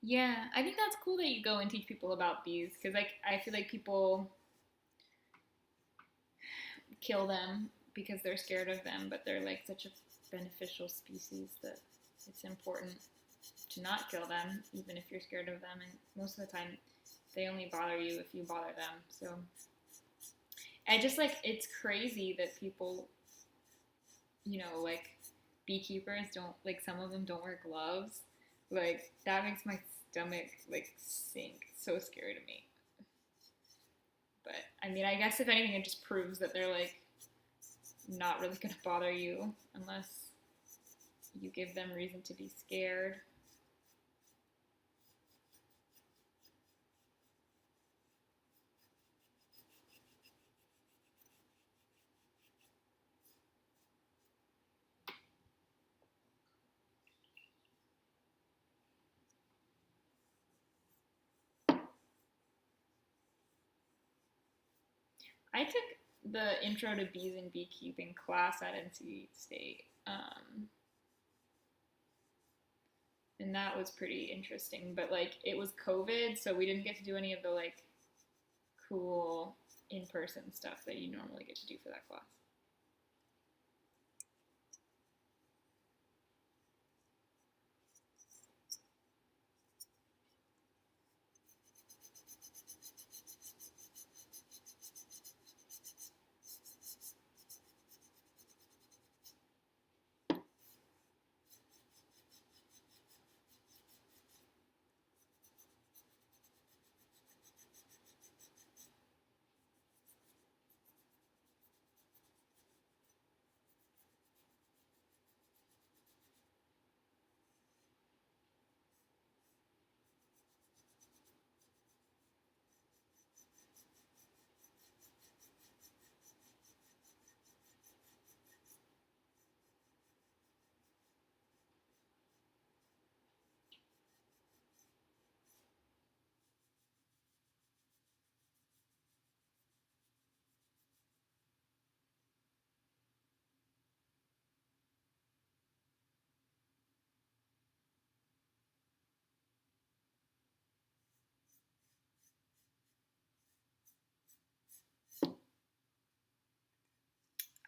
Yeah, I think that's cool that you go and teach people about bees because like I feel like people kill them because they're scared of them, but they're like such a beneficial species that it's important to not kill them, even if you're scared of them. And most of the time, they only bother you if you bother them. So I just like it's crazy that people, like beekeepers don't like some of them don't wear gloves. Like that makes my stomach like sink. It's so scary to me. But I mean, I guess if anything, it just proves that they're like not really gonna bother you unless you give them reason to be scared. I took the Intro to Bees and Beekeeping class at NC State, and that was pretty interesting. But like, it was COVID, so we didn't get to do any of the like cool in-person stuff that you normally get to do for that class.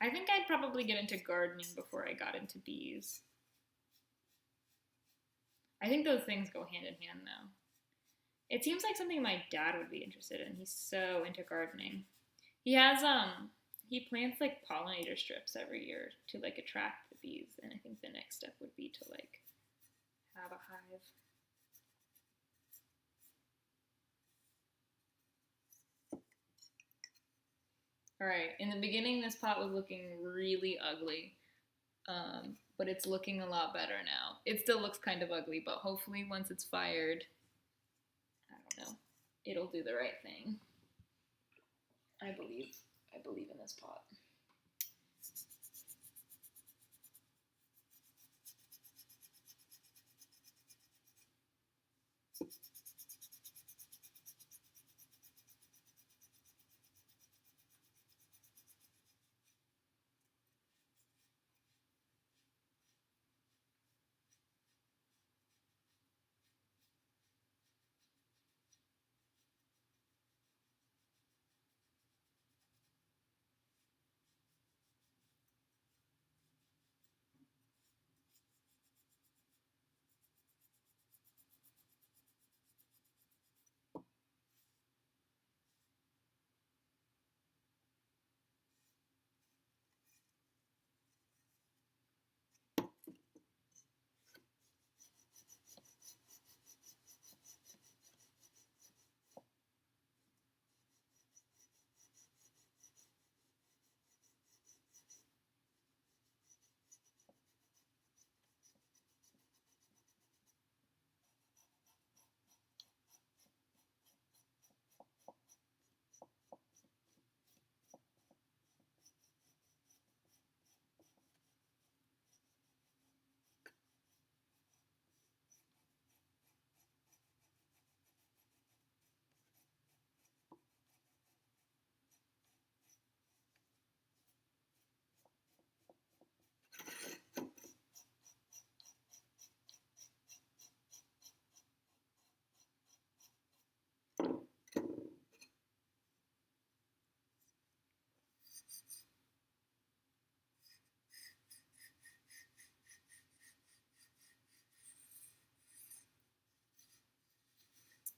I think I'd probably get into gardening before I got into bees. I think those things go hand in hand, though. It seems like something my dad would be interested in. He's so into gardening. He has he plants like pollinator strips every year to like attract the bees, and I think the next step would be to like have a hive. All right, in the beginning this pot was looking really ugly, but it's looking a lot better now. It still looks kind of ugly, but hopefully once it's fired, I don't know, it'll do the right thing. I believe. I believe in this pot.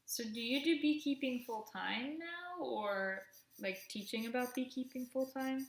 So do you do beekeeping full time now, or like teaching about beekeeping full time?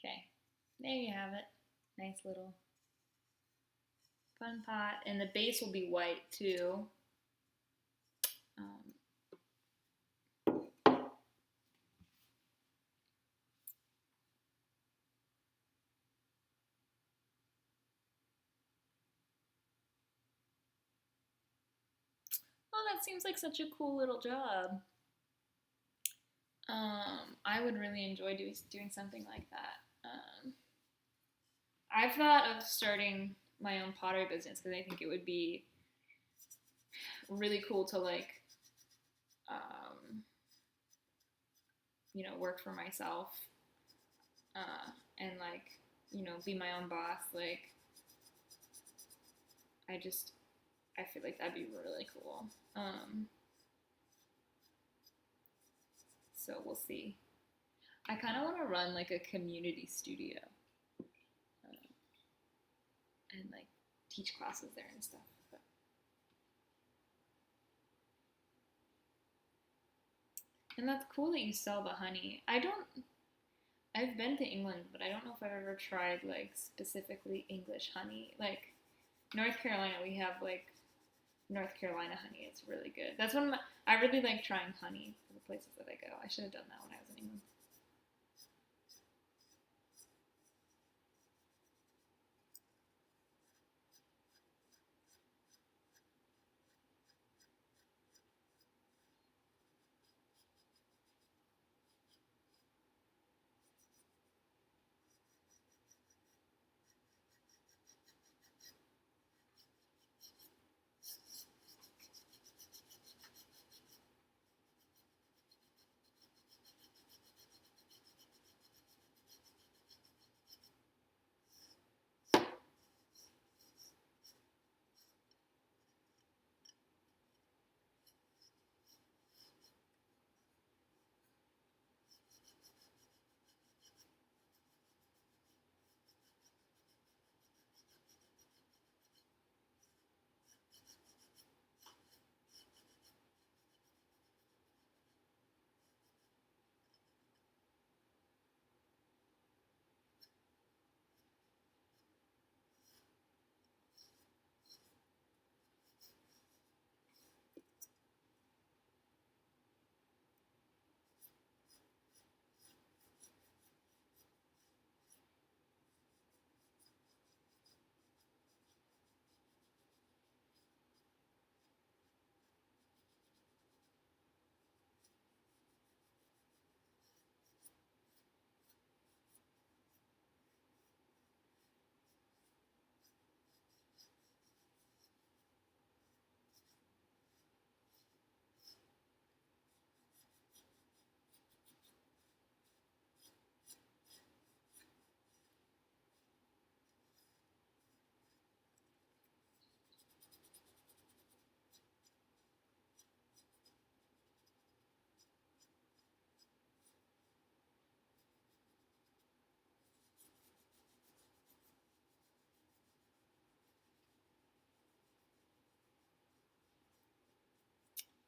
Okay, there you have it. Nice little fun pot, and the base will be white too. Um, oh, that seems like such a cool little job. I would really enjoy doing something like that. I've thought of starting my own pottery business because I think it would be really cool to like, um, work for myself and like, be my own boss. Like, I just, I feel like that'd be really cool. So we'll see. I kind of want to run like a community studio and like teach classes there and stuff. But. And that's cool that you sell the honey. I've been to England, but I don't know if I've ever tried like specifically English honey. Like North Carolina, we have like North Carolina honey. It's really good. That's one of I really like trying honey for the places that I go. I should have done that when I was in England.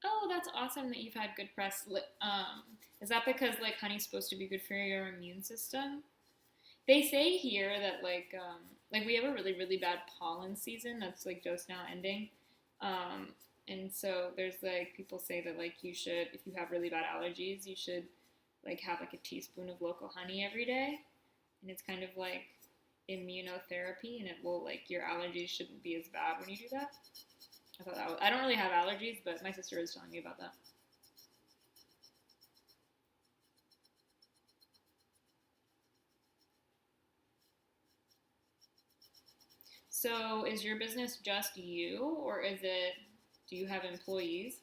Oh, that's awesome that you've had good press. Is that because like honey's supposed to be good for your immune system? They say here that like we have a really bad pollen season that's like just now ending, um, and so there's like people say that like you should if you have really bad allergies you should like have like a teaspoon of local honey every day, and it's kind of like immunotherapy, and it will like your allergies shouldn't be as bad when you do that. I thought that was, I don't really have allergies, but my sister was telling me about that. So is your business just you, or do you have employees?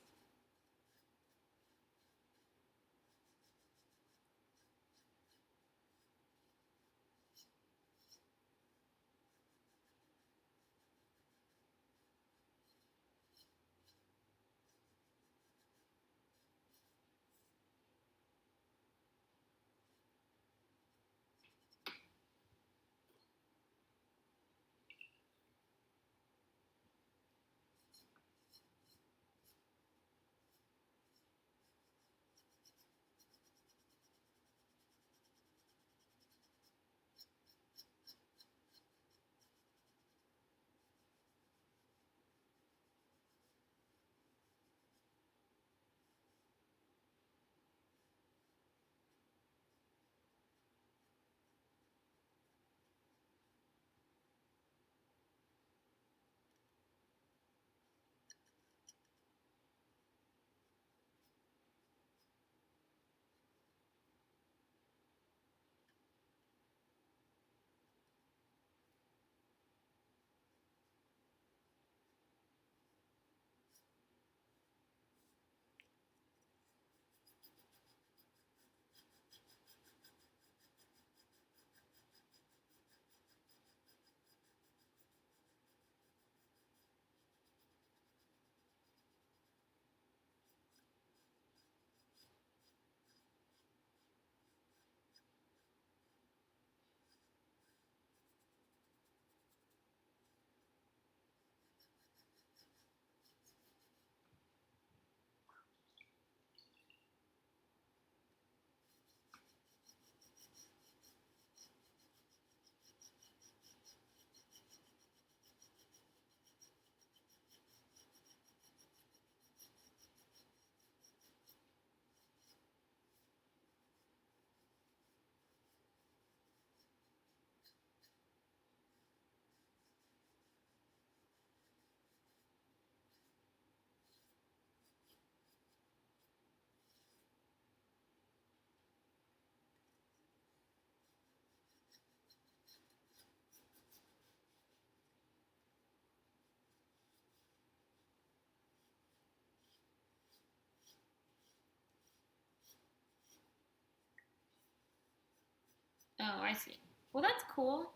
Oh, I see. Well, that's cool.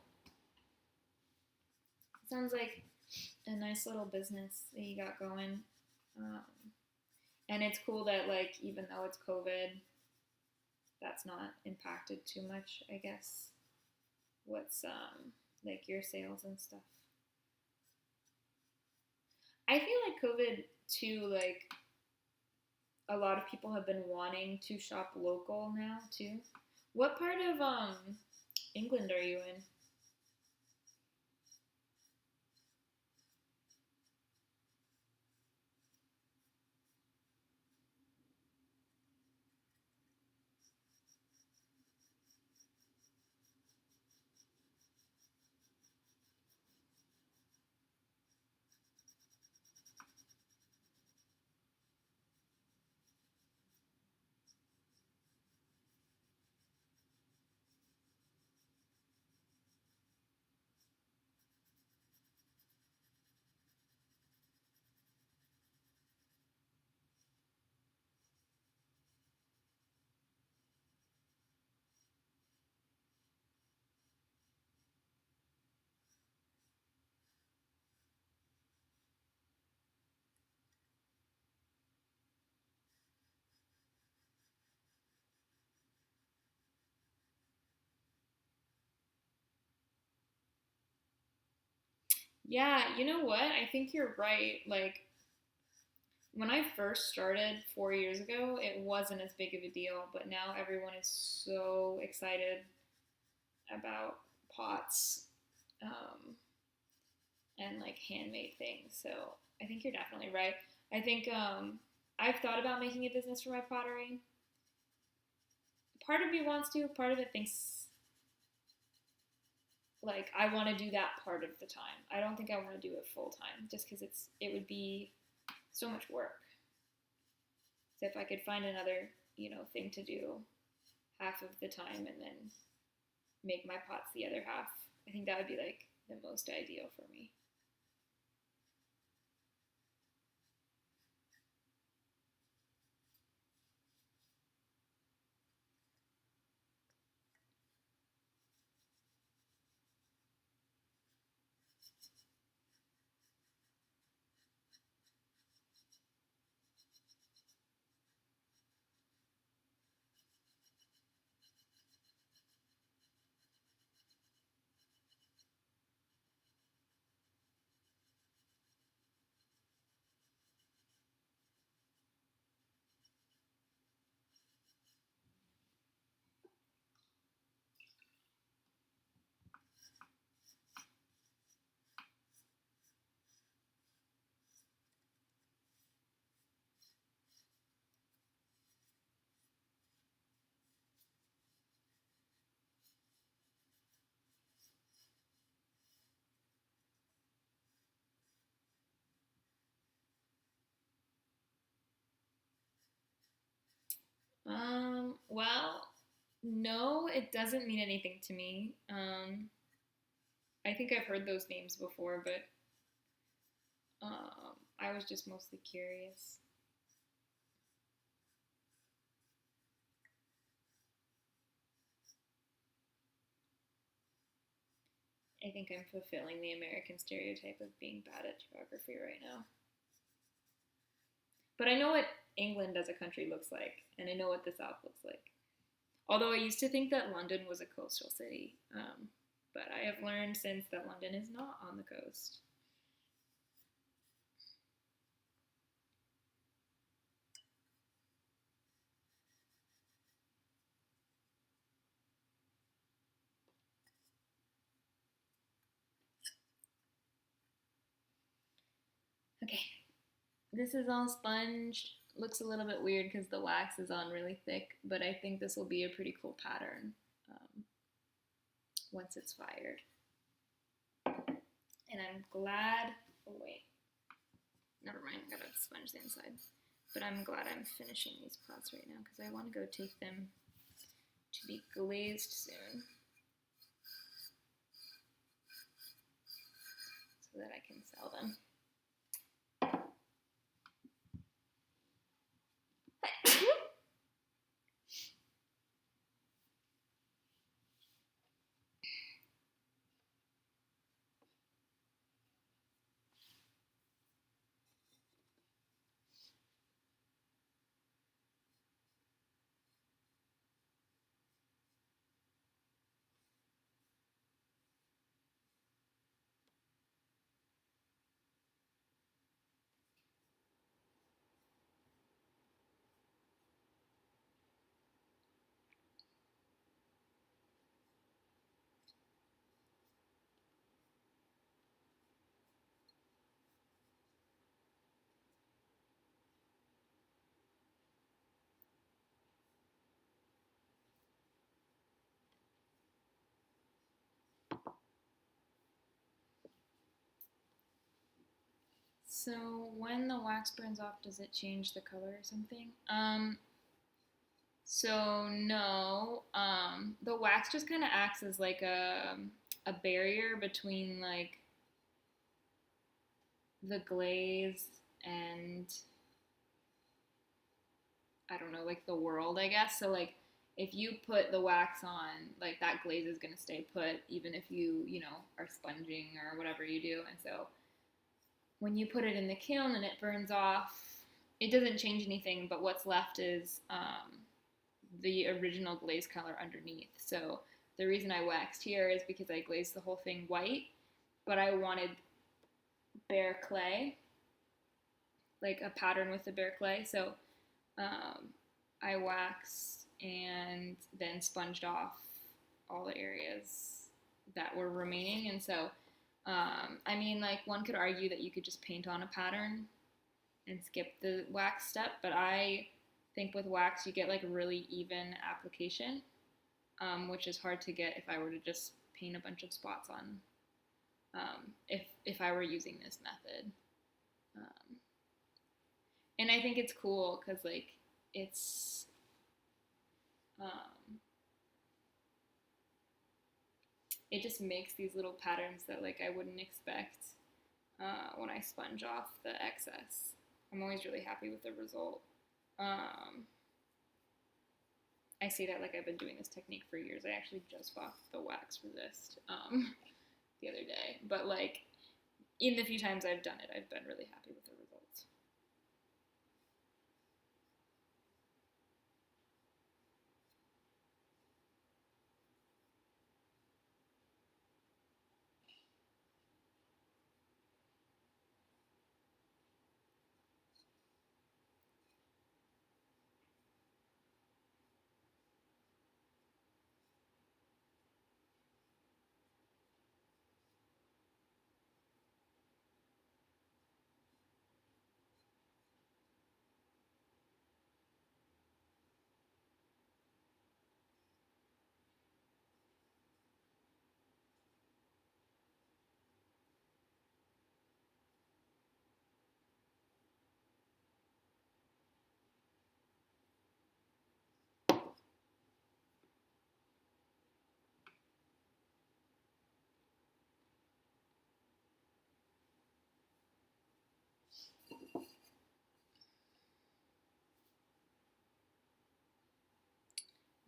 Sounds like a nice little business that you got going. Um, and it's cool that, like, even though it's COVID, that's not impacted too much, I guess. What's, like, your sales and stuff. I feel like COVID, too, like, a lot of people have been wanting to shop local now, too. What part of, England are you in? Yeah, you know what? I think you're right. Like, when I first started 4 years ago, it wasn't as big of a deal, but now everyone is so excited about pots and like handmade things. So I think you're definitely right. I think I've thought about making a business for my pottery. Part of me wants to, part of it thinks like I want to do that part of the time. I don't think I want to do it full time just because it would be so much work. So if I could find another, thing to do half of the time and then make my pots the other half, I think that would be like the most ideal for me. Well, no, it doesn't mean anything to me. I think I've heard those names before, but I was just mostly curious. I think I'm fulfilling the American stereotype of being bad at geography right now. But I know what England as a country looks like, and I know what the South looks like. Although I used to think that London was a coastal city, but I have learned since that London is not on the coast. Okay, this is all sponged. Looks a little bit weird because the wax is on really thick, but I think this will be a pretty cool pattern once it's fired. And I'm glad. Oh, wait. Never mind. I gotta sponge the inside. But I'm glad I'm finishing these pots right now because I want to go take them to be glazed soon so that I can sell them. So when the wax burns off, does it change the color or something? So no, the wax just kind of acts as like a barrier between like the glaze and I don't know, like the world, I guess. So like if you put the wax on, like that glaze is gonna stay put even if you know, are sponging or whatever you do. And so when you put it in the kiln and it burns off, it doesn't change anything, but what's left is the original glaze color underneath. So the reason I waxed here is because I glazed the whole thing white, but I wanted bare clay, like a pattern with the bare clay. So I waxed and then sponged off all the areas that were remaining. And so, I mean, like one could argue that you could just paint on a pattern and skip the wax step, but I think with wax you get like a really even application, which is hard to get if I were to just paint a bunch of spots on, if I were using this method. Um, and I think it's cool because like it's um, it just makes these little patterns that like I wouldn't expect when I sponge off the excess. I'm always really happy with the result. I say that like I've been doing this technique for years. I actually just bought the wax resist the other day, but like in the few times I've done it, I've been really happy with the results.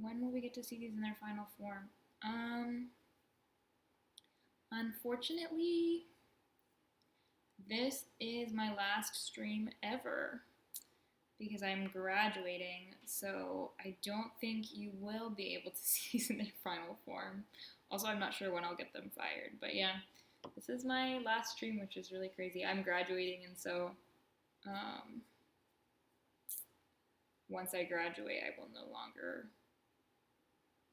When will we get to see these in their final form? Unfortunately, this is my last stream ever because I'm graduating, so I don't think you will be able to see these in their final form. Also, I'm not sure when I'll get them fired, but yeah, this is my last stream, which is really crazy. I'm graduating, and so once I graduate, I will no longer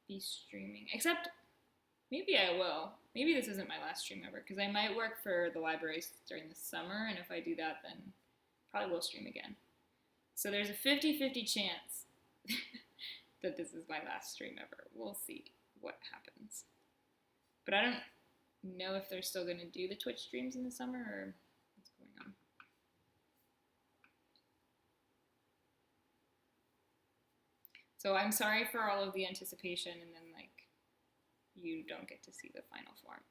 be streaming, except maybe I will. Maybe this isn't my last stream ever, because I might work for the libraries during the summer, and if I do that, then probably will stream again. So there's a 50-50 chance that this is my last stream ever. We'll see what happens. But I don't know if they're still going to do the Twitch streams in the summer or what's going on. So I'm sorry for all of the anticipation and then like you don't get to see the final form.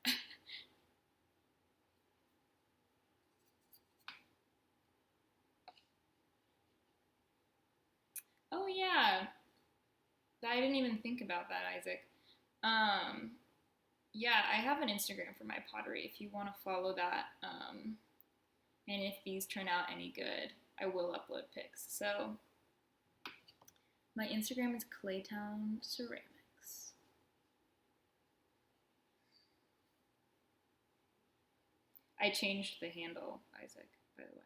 Oh yeah, I didn't even think about that, Isaac. Yeah, I have an Instagram for my pottery if you want to follow that. And if these turn out any good, I will upload pics. So my Instagram is Claytown Ceramics. I changed the handle, Isaac, by the way.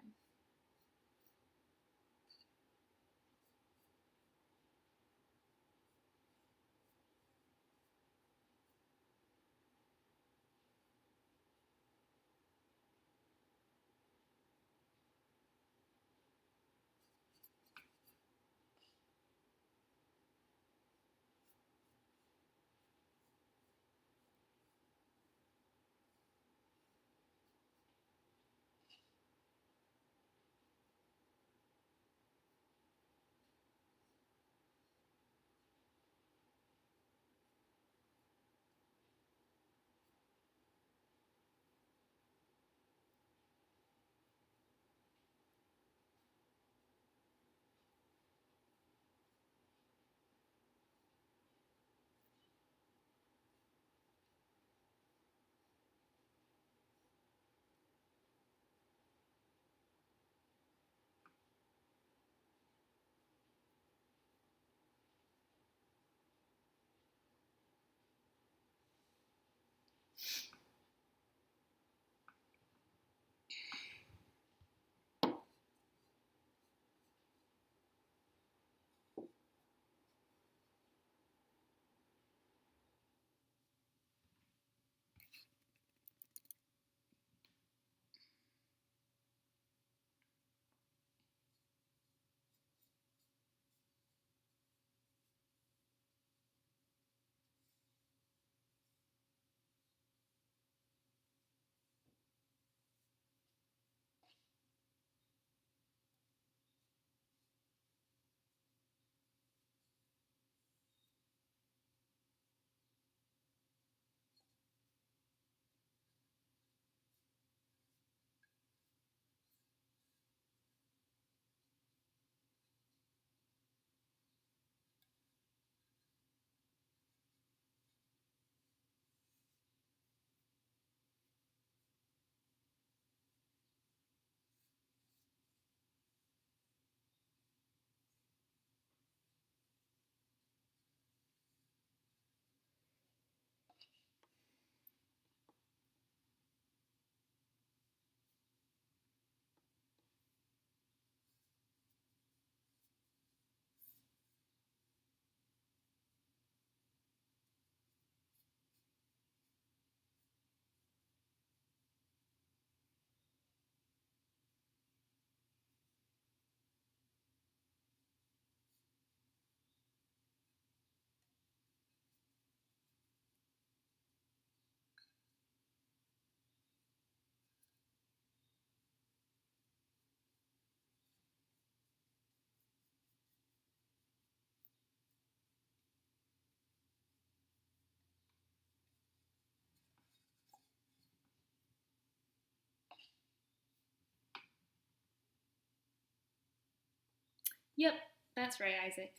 Yep, that's right, Isaac.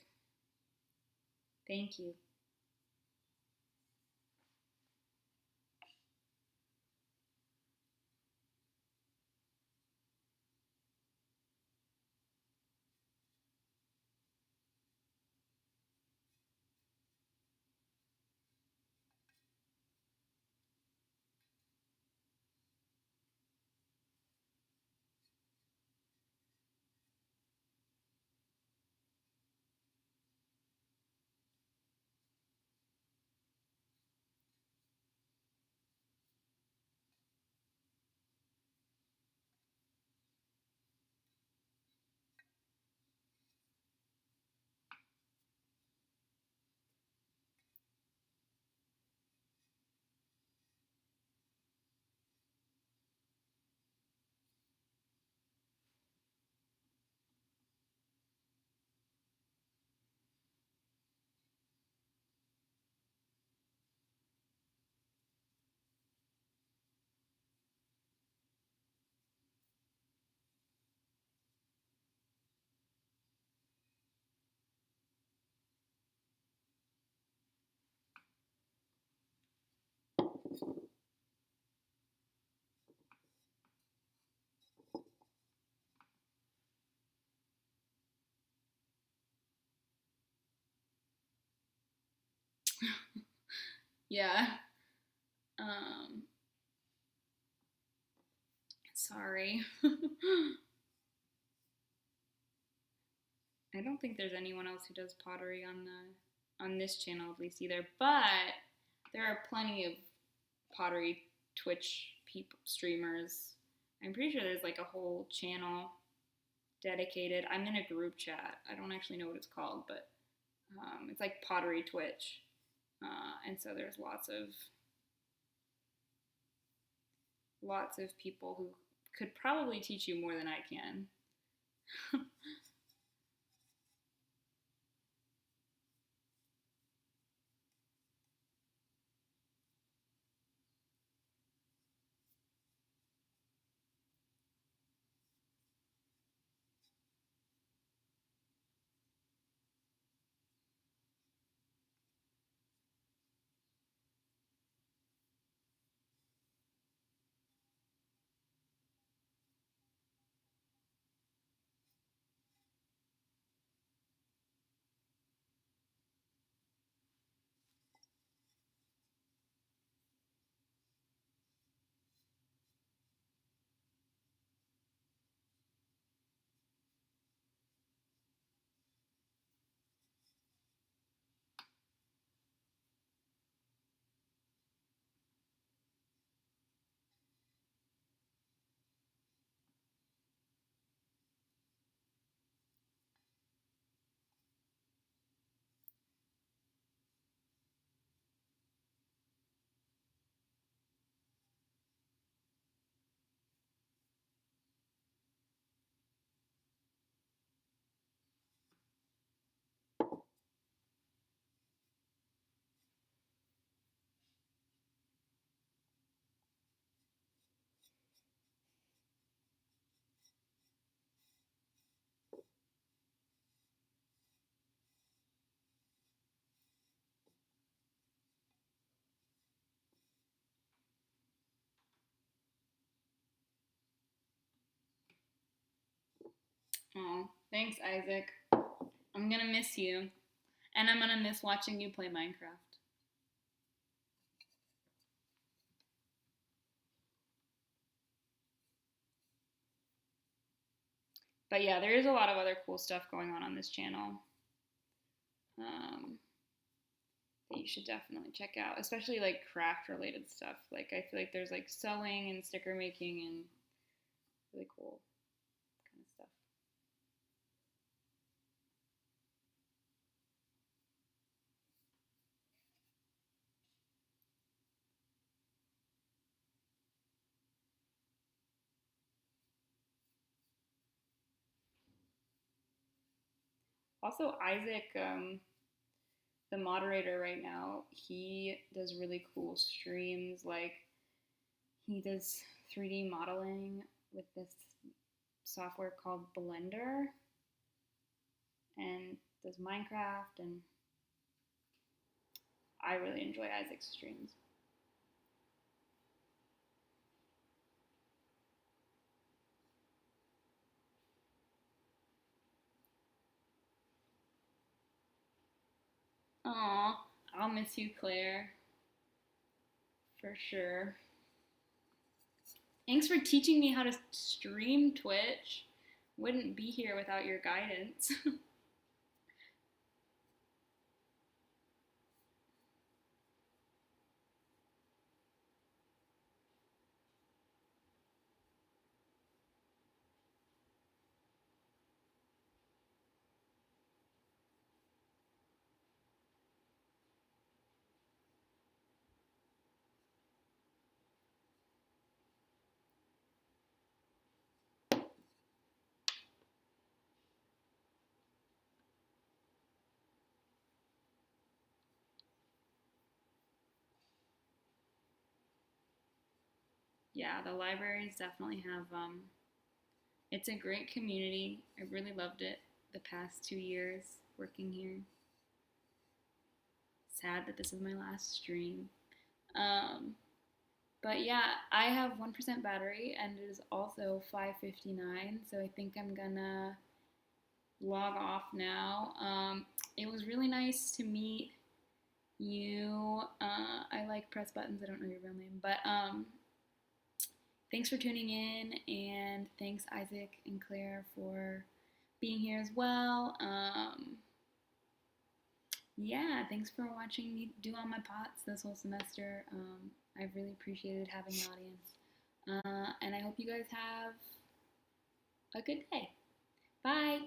Thank you. Yeah. Um, Sorry. I don't think there's anyone else who does pottery on this channel at least either, but there are plenty of pottery Twitch people streamers. I'm pretty sure there's like a whole channel dedicated. I'm in a group chat. I don't actually know what it's called, but it's like Pottery Twitch, and so there's lots of people who could probably teach you more than I can. Oh, thanks, Isaac. I'm gonna miss you, and I'm gonna miss watching you play Minecraft. But yeah, there is a lot of other cool stuff going on this channel um, that you should definitely check out, especially like craft related stuff. Like I feel like there's like sewing and sticker making and really cool kind of stuff. Also, Isaac, the moderator right now, he does really cool streams. Like he does 3D modeling with this software called Blender. and does Minecraft, and I really enjoy Isaac's streams. Aw, I'll miss you, Claire, for sure. Thanks for teaching me how to stream Twitch. Wouldn't be here without your guidance. Yeah, the libraries definitely have it's a great community. I really loved it the past 2 years working here. Sad that this is my last stream. Um, but yeah, I have 1% battery and it is also 5:59, so I think I'm gonna log off now. It was really nice to meet you. I like press buttons. I don't know your real name, but thanks for tuning in, and thanks Isaac and Claire for being here as well. Yeah, thanks for watching me do all my pots this whole semester. I've really appreciated having an audience. And I hope you guys have a good day. Bye.